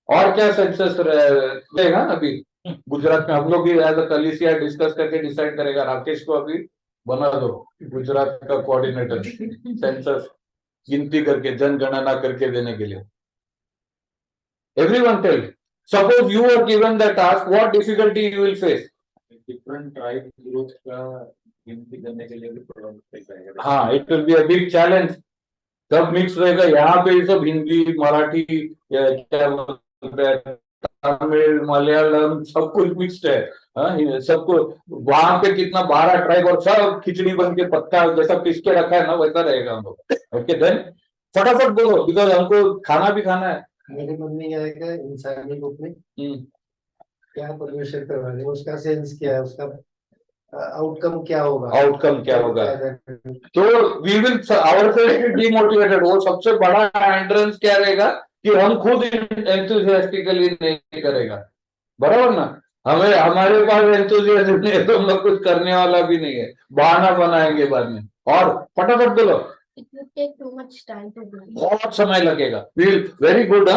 [SPEAKER 1] और क्या census रहेगा अभी गुजरात में? हम लोग भी as a कलिसिया discuss करके डिसाइड करेगा। राकेश को अभी बना दो गुजरात का कोऑर्डिनेटर, सेंसस गिनती करके, जनगणना करके देने के लिए। Everyone tell, suppose you are given the task, what difficulty you will face?
[SPEAKER 7] Different tribe group का गिनती करने के लिए भी प्रॉब्लम रहेगा।
[SPEAKER 1] हाँ, it will be a big challenge. सब मिक्स रहेगा यहाँ पे, सब हिंदी मराठी क्या बोलते हैं, तमिल मलयालम सब कुछ मिक्स्ड है। हाँ, सबको वहां पे कितना 12 ट्राइब और सब खिचड़ी बन के पत्ता जैसा पिस के रखा है ना, वैसा रहेगा हम लोग। ओके देन फटाफट बोलो, बिकॉज हमको खाना भी खाना है।
[SPEAKER 6] मेरे मन में ये आएगा इंसानी रूप में
[SPEAKER 1] हम्म,
[SPEAKER 6] क्या परमेश्वर करवा रहे हैं, उसका सेंस क्या है, उसका आउटकम क्या होगा,
[SPEAKER 1] आउटकम क्या होगा? तो वी विल आवरसेल्फ डीमोटिवेटेड। वो सबसे बड़ा एंट्रेंस क्या रहेगा कि हम खुद एंथुसियास्टिकली नहीं करेगा, बराबर ना? हमें, हमारे पास एंथुसियाज्म नहीं है तो हम लोग कुछ करने वाला भी नहीं है, बहाना बनाएंगे बाद में। और फटाफट बोलो,
[SPEAKER 4] It will take too much time to do.
[SPEAKER 1] बहुत समय लगेगा। Will very good.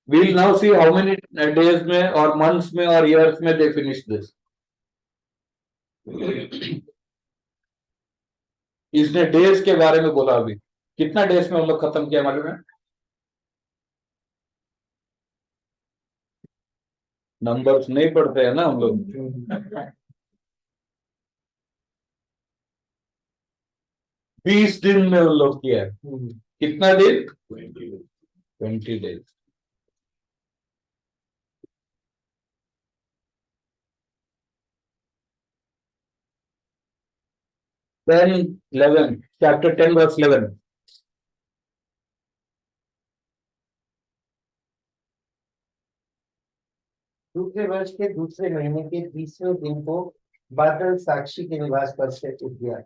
[SPEAKER 1] Will now see how many days में और मंथ्स में और ईयर्स में दे फिनिश दिस। इसने डेज के बारे में बोला, अभी कितना डेज में हम लोग खत्म किया मालूम है? नंबर्स नहीं पढ़ते हैं ना हम लोग। 20 दिन में उन लोग किया है। कितना दिन? 20 डेज। Then 11, chapter 10 verse 11.
[SPEAKER 6] दूसरे वर्ष के दूसरे महीने के 20वें दिन को बादल साक्षी के निवास पर से उठ गया।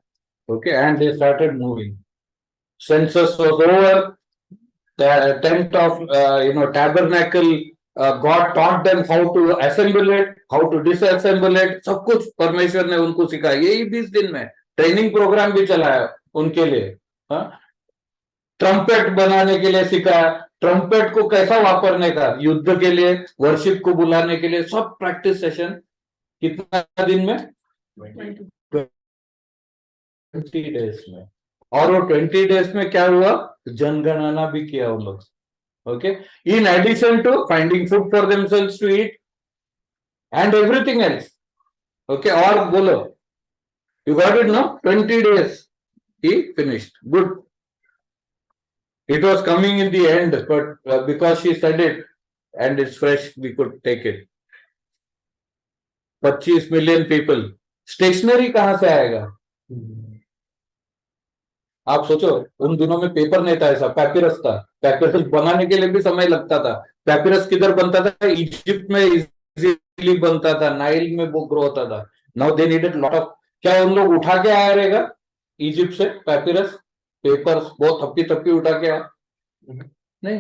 [SPEAKER 1] Okay, and they started moving. Census was over. The tent of tabernacle, God taught them how to assemble it, how to disassemble it. सब कुछ परमेश्वर ने उनको सिखाया। यही 20 दिन में ट्रेनिंग प्रोग्राम भी चलाया उनके लिए। ट्रम्पेट बनाने के लिए सिखाया, ट्रम्पेट को कैसा वापरने का, युद्ध के लिए, वर्शिप को बुलाने के लिए, सब प्रैक्टिस सेशन। कितना दिन में? 20 डेज में। और वो 20 डेज में क्या हुआ? जनगणना भी किया उन लोग। Okay, in addition to finding food for themselves to eat and everything else. Okay, और बोलो, you got it no? 20 days ही finished. Good. It was coming in the end, but because she said it and it's fresh, we could take it. 25 million people. Stationery कहां से आएगा? आप सोचो, उन दिनों में पेपर नहीं था, ऐसा पैपिरस था। पैपिरस बनाने के लिए भी समय लगता था। पैपिरस किधर बनता था? इजिप्ट में इजीली बनता था, नाइल में वो ग्रो होता था। Now they needed lot of, क्या उन लोग उठा के आया रहेगा इजिप्ट से पैपिरस पेपर्स? बहुत थप्पी थप्पी उठा के आया नहीं।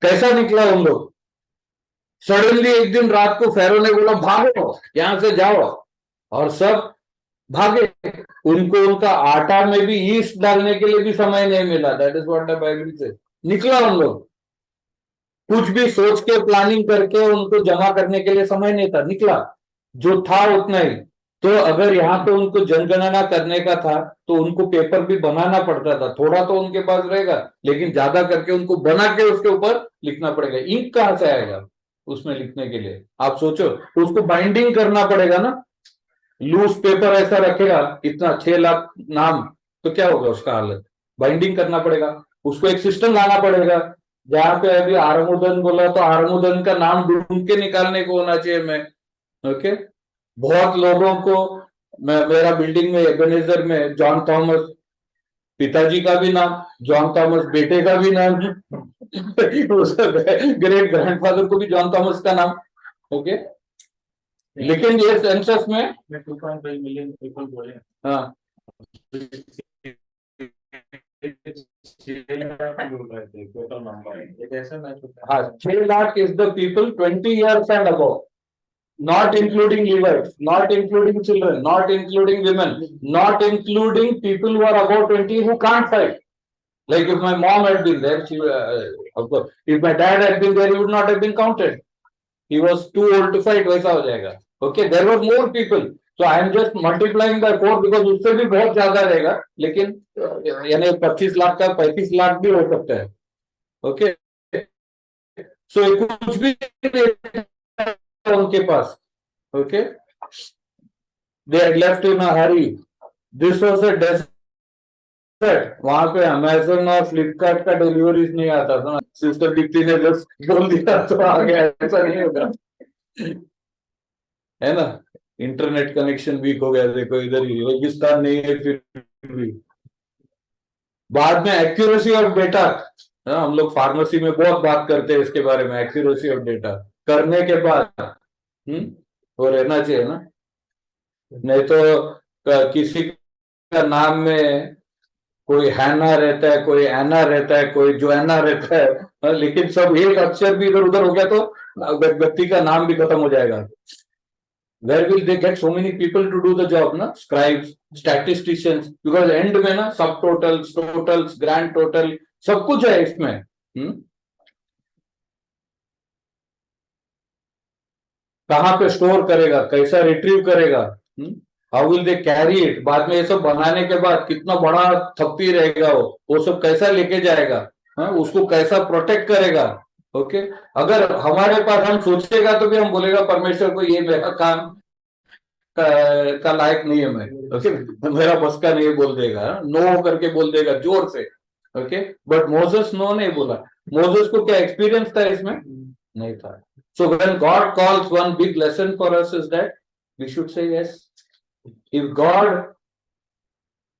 [SPEAKER 1] कैसा निकला उन लोग? सडनली एक दिन रात को फेरो ने बोला भागो यहां से जाओ, और सब भागे। उनको उनका आटा में भी ईस्ट डालने के लिए भी समय नहीं मिला। That is what the Bible से निकला उन लोग। कुछ भी सोच के प्लानिंग करके उनको जमा करने के लिए समय नहीं था, निकला जो था उतना ही। तो अगर यहाँ पे उनको जनगणना करने का था तो उनको पेपर भी बनाना पड़ता था। थोड़ा तो उनके पास रहेगा, लेकिन ज्यादा करके उनको बना के उसके ऊपर लिखना पड़ेगा। इंक कहाँ से आएगा उसमें लिखने के लिए? आप सोचो, उसको बाइंडिंग करना पड़ेगा ना। लूज पेपर ऐसा रखेगा, इतना 6 लाख नाम, तो क्या होगा उसका हालत? बाइंडिंग करना पड़ेगा। उसको एक सिस्टम लाना पड़ेगा। जहाँ पे अभी आरमुदन बोला तो आरमुदन का नाम ढूंढ के निकालने को होना चाहिए मैं। ओके, बहुत लोगों को मेरा बिल्डिंग में एबेनेजर में जॉन थॉमस पिताजी का भी नाम, जॉन थॉमस बेटे का भी नाम, ग्रेट ग्रैंडफादर को भी जॉन थॉमस का नाम। ओके, लेकिन ये सेंसस में
[SPEAKER 7] 2.5 मिलियन पीपल बोले।
[SPEAKER 1] हाँ
[SPEAKER 7] टोटल नंबर एक ऐसा मैच होता
[SPEAKER 1] हाँ 6 lakh is the people 20 years and above, not including Levites, not including children, not including women, not including people who are above 20 who can't fight. Like if my mom had been there, of course, if my dad had been there, he would not have been counted. He was too old to fight. वैसा हो जाएगा. Okay, there were more people. So I am just multiplying by 4 because उससे भी बहुत ज्यादा रहेगा. लेकिन यानी 25 लाख का 35 लाख भी हो सकता है. Okay, so कुछ भी नहीं उनके पास. Okay, they had left in a hurry. This was a desert. वहां पे अमेज़न और फ्लिपकार्ट का डिलीवरीज नहीं आता था. सिस्टर दीप्ति ने बस बोल दिया तो आ गया, ऐसा नहीं होगा, है ना. इंटरनेट कनेक्शन वीक हो गया, देखो इधर ही रेगिस्तान नहीं है फिर भी. बाद में एक्यूरेसी ऑफ डेटा, हम लोग फार्मेसी में बहुत बात करते हैं इसके बारे में, एक्यूरेसी ऑफ डेटा करने के बाद वो रहना चाहिए ना. नहीं तो किसी का नाम में कोई हैना रहता है, कोई एना रहता है, कोई जोएना रहता है, लेकिन सब एक अक्षर भी इधर उधर हो गया तो व्यक्ति का नाम भी खत्म हो जाएगा. Where will they get so many people to do the job, ना? Scribes, statisticians, because end में ना सब totals, totals, grand total सब कुछ है इसमें. कहाँ पे स्टोर करेगा, कैसा रिट्रीव करेगा, how will they carry it. बाद में ये सब बनाने के बाद कितना बड़ा थप्पी रहेगा वो सब कैसा लेके जाएगा, उसको कैसा प्रोटेक्ट करेगा. ओके, अगर हमारे पास हम सोचेगा तो भी हम बोलेगा परमेश्वर को ये मेरा काम का लायक नहीं है मैं. ओके, मेरा बस का नहीं बोल देगा, नो करके बोल देगा जोर से. ओके, बट मोसेस नो नहीं बोला. मोसेस को क्या एक्सपीरियंस था इसमें? नहीं था. So when God calls, one big lesson for us is that we should say yes. If God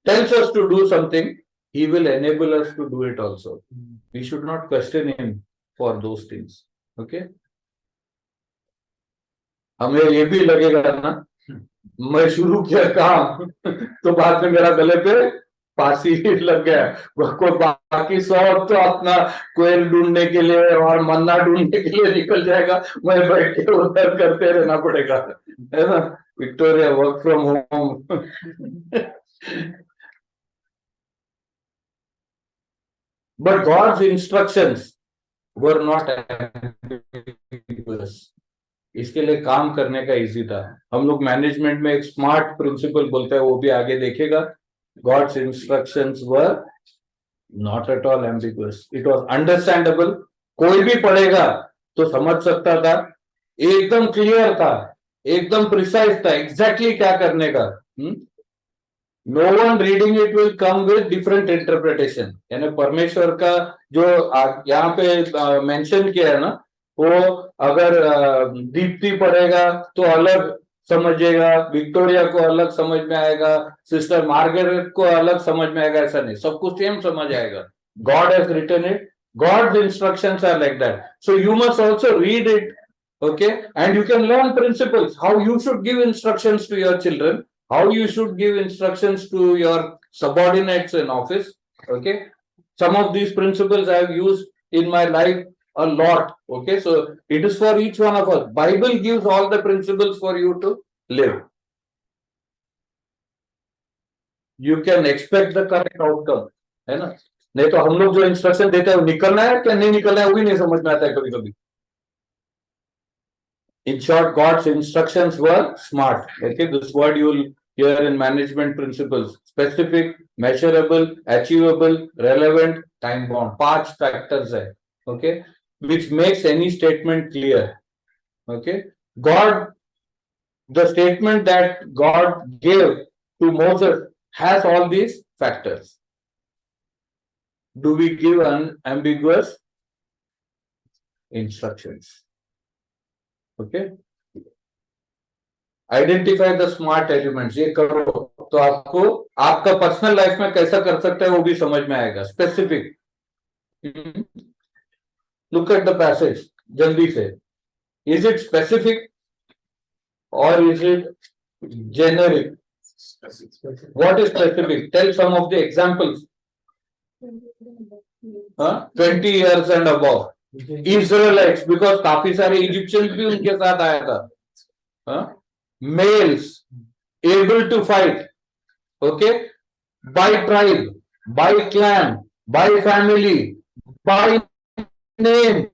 [SPEAKER 1] tells us to do something, He will enable us to do it also. We should not question Him for those things. Okay? हमें ये भी लगेगा ना, मैं शुरू किया काम तो बाद में मेरा गले पे फांसी लग गया. बाकी सब तो अपना कोयल ढूंढने के लिए और मन्ना ढूंढने के लिए निकल जाएगा, मैं बैठ के उधर करते रहना पड़ेगा, है ना. Victoria work from home. But God's instructions were not ambiguous. इसके लिए काम करने का इजी था. हम लोग मैनेजमेंट में एक स्मार्ट प्रिंसिपल बोलते हैं, वो भी आगे देखेगा. God's instructions were not at all ambiguous. It was understandable. कोई भी पढ़ेगा तो समझ सकता था. एकदम क्लियर था, एकदम प्रिसाइज था, एग्जैक्टली क्या करने का. No one reading it will come with different interpretation. यानी परमेश्वर का जो यहाँ पे मेंशन किया है ना, वो अगर दीप्ति पढ़ेगा तो अलग समझेगा, विक्टोरिया को अलग समझ में आएगा, सिस्टर मार्गरेट को अलग समझ में आएगा, ऐसा नहीं, सब कुछ सेम समझ आएगा. God has written it. God's instructions are like that. So you must also read it, okay? And you can learn principles, how you should give instructions to your children, how you should give instructions to your subordinates in office, okay? Some of these principles I have used in my life a lot. Okay, so it is for each one of us. Bible gives all the principles for you to live. You can expect the correct outcome, है ना. नहीं तो हम लोग जो instruction देते हैं, निकलना है क्या नहीं निकलना है वो भी नहीं समझ में आता है कभी कभी. In short, God's instructions were smart. Okay, this word you will hear in management principles: specific, measurable, achievable, relevant, time bound. 5 factors है. Okay, which makes any statement clear. Okay, the statement that God gave to Moses has all these factors. do we give unambiguous instructions? Okay. Identify the smart elements. ये करो तो आपको आपका personal life में कैसा कर सकते हैं वो भी समझ में आएगा. Specific. Look at the passage जल्दी से. Is it specific or is it generic? What is specific? Tell some of the examples. 20 years and above. Israelites, because काफी सारे Egyptians भी उनके साथ आया था. Males able to fight. Okay, by tribe, by clan, by family, by name.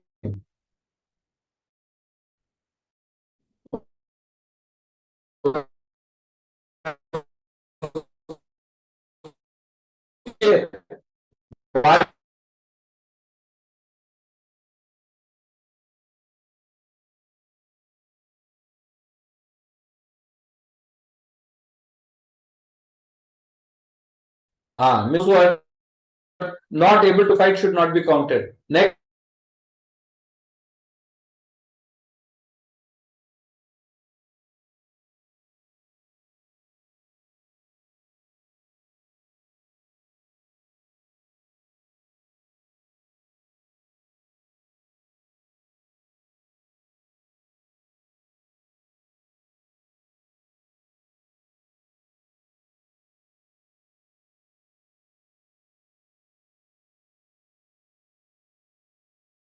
[SPEAKER 1] Okay. By means who are not able to fight should not be counted. Next.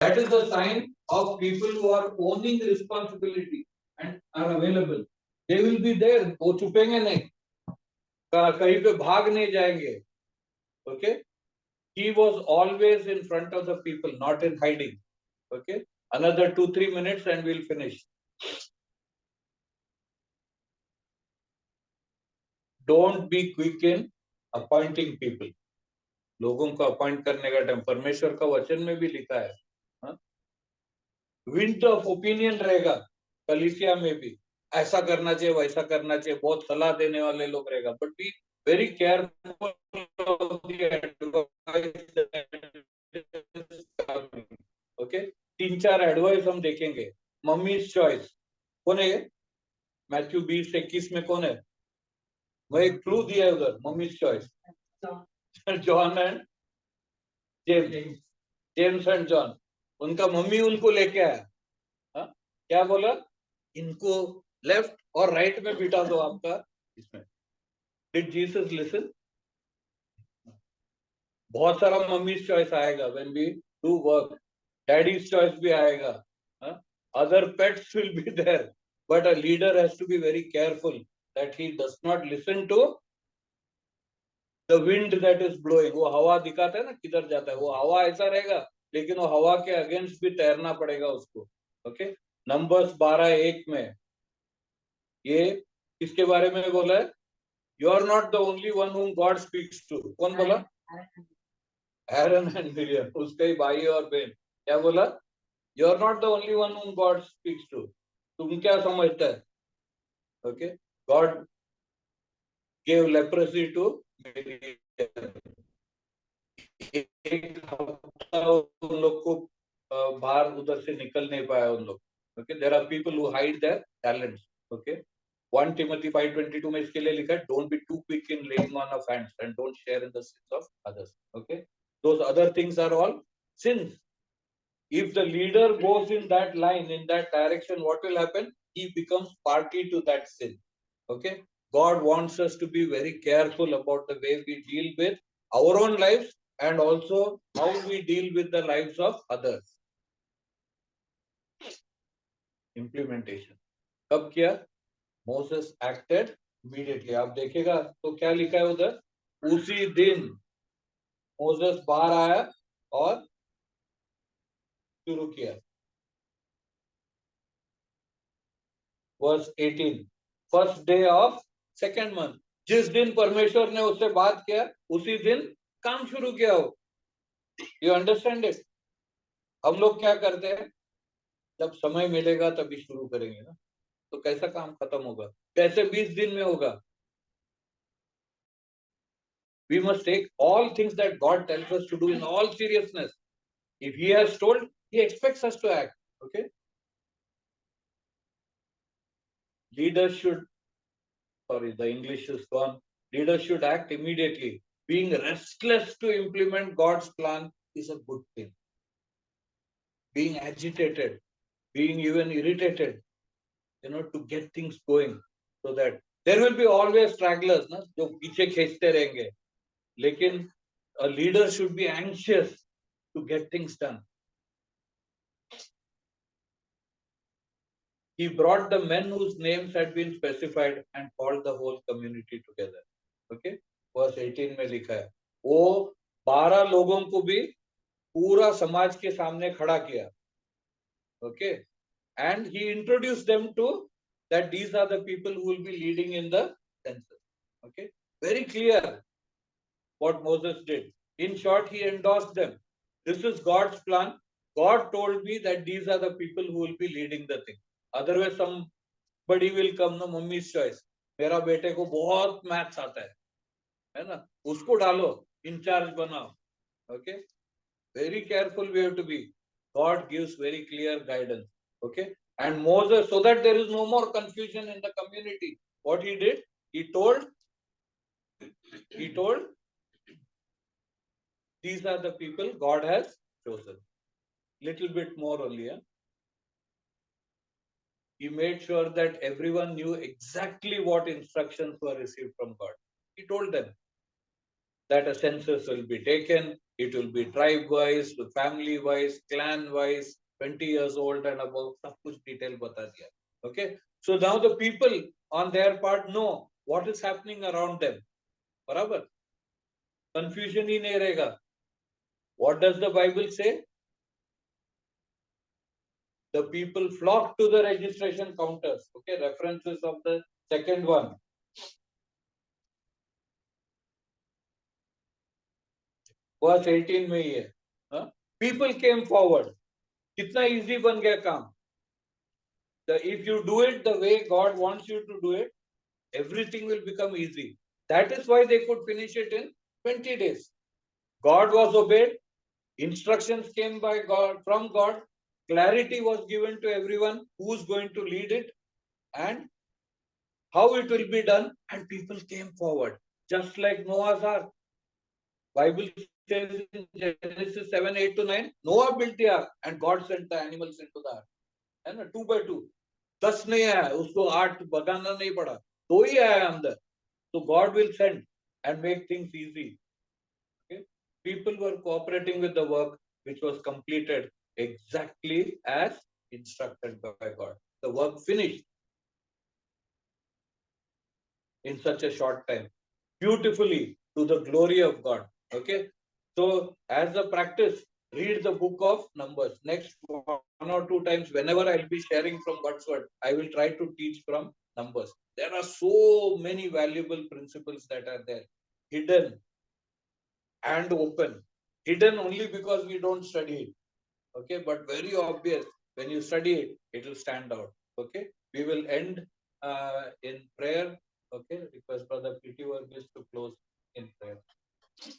[SPEAKER 1] That is the sign of people who are owning responsibility and are available. They will be there. वो छुपेंगे नहीं. कहीं पे भाग नहीं जाएंगे. Okay. He was always in front of the people, not in hiding. Okay. Another 2-3 minutes and we'll finish. Don't be quick in appointing people. लोगों को appoint करने का टाइम परमेश्वर का वचन में भी लिखा है. विंड ऑफ ओपिनियन रहेगा कलीसिया में भी. ऐसा करना चाहिए वैसा करना चाहिए. बहुत सलाह देने वाले लोग रहेगा. But B very careful. Okay. 3-4 advice हम देखेंगे. मम्मीज चॉइस कौन है? मैथ्यू 20-21 में कौन है? मैं एक क्लू दिया है उधर. Mummies choice John and James. James and John. उनका मम्मी उनको लेके आया. क्या बोला? इनको लेफ्ट और राइट में बिठा दो आपका इसमें. Did Jesus listen? बहुत सारा मम्मीज चॉइस आएगा when we do work. Daddy's choice भी आएगा. Other pets will be there. But a leader has to be very careful that he does not listen to the wind that is blowing. वो हवा दिखाता है ना किधर जाता है. वो हवा ऐसा रहेगा लेकिन वो हवा के अगेंस्ट भी तैरना पड़ेगा उसको. ओके. नंबर्स 12:1 में ये किसके बारे में बोला है? You are not the only one whom God speaks to. कौन बोला? Aaron and Miriam. उसके ही भाई और बहन. क्या बोला? You are not the only one whom God speaks to. तुम क्या समझता है? Okay. God gave leprosy to Miriam. एक हफ्ता उन लोग को बाहर उधर से निकल नहीं पाया उन लोग. Okay. There are people who hide their talents. Okay. 1 Timothy 5:22 में इसके लिए लिखा है don't be too quick in laying on of hands and don't share in the sins of others. Okay. Those other things are all sins. If the leader goes in that line, in that direction, what will happen? He becomes party to that sin. Okay. God wants us to be very careful about the way we deal with our own lives and also how we deal with the lives of others. Implementation. कब किया? Moses acted immediately. आप देखेगा तो क्या लिखा है उधर? उसी दिन मोसेस बाहर आया और शुरू किया. Verse 18. First day of second month. जिस दिन परमेश्वर ने उससे बात किया उसी दिन काम शुरू किया हो. You understand it? हम लोग क्या करते हैं? जब समय मिलेगा तभी शुरू करेंगे ना. तो कैसा काम खत्म होगा? कैसे 20 दिन में होगा? We must take all things that God tells us to do in all seriousness. If He has told, He expects us to act. Okay. Leaders should, sorry, the English is gone. Leaders should act immediately. Being restless to implement God's plan is a good thing. Being agitated, being even irritated, to get things going, so that there will be always stragglers, na, जो पीछे खींचते रहेंगे. लेकिन a leader should be anxious to get things done. He brought the men whose names had been specified and called the whole community together. Okay, verse 18 में लिखा है, वो 12 लोगों को भी पूरा समाज के सामने खड़ा किया. Okay, and he introduced them to that these are the people who will be leading in the census. Okay, very clear what Moses did. In short, he endorsed them. This is God's plan. God told me that these are the people who will be leading the thing. Otherwise, somebody will come, no, mummy's choice. मेरा बेटे को बहुत maths आता है ना, उसको डालो, in charge बनाओ. Okay, very careful we have to be. God gives very clear guidance. Okay, and Moses, so that there is no more confusion in the community, what he did, he told these are the people God has chosen. Little bit more only. He made sure that everyone knew exactly what instructions were received from God. He told them that a census will be taken, it will be tribe-wise, family-wise, clan-wise, 20 years old and above, सब कुछ detail बता दिया. Okay, so now the people on their part know what is happening around them. बराबर? Confusion ही नहीं रहेगा. What does the Bible say? The people flock to the registration counters. Okay, references of the second one. Verse 18 में ही है. People came forward. कितना easy बन गया काम. If you do it the way God wants you to do it, everything will become easy. That is why they could finish it in 20 days. God was obeyed. Instructions came by God, from God. Clarity was given to everyone who's going to lead it and how it will be done, and people came forward. Just like Noah's Ark. Bible says in Genesis 7, 8 to 9, Noah built the ark and God sent the animals into the ark. है ना, 2 by 2. 10 नहीं आया, उसको 8 बताना नहीं पड़ा, 2 ही आया अंदर. So God will send and make things easy. Okay? People were cooperating with the work, which was completed exactly as instructed by God. The work finished in such a short time, beautifully, to the glory of God. Okay, so as a practice, read the book of Numbers. Next 1 or 2 times, whenever I'll be sharing from God's word, I will try to teach from Numbers. There are so many valuable principles that are there, hidden and open. Hidden only because we don't study it. Okay, but very obvious. When you study it, it will stand out. Okay, we will end in prayer. Okay, request Brother P.T. Varghese to close in prayer.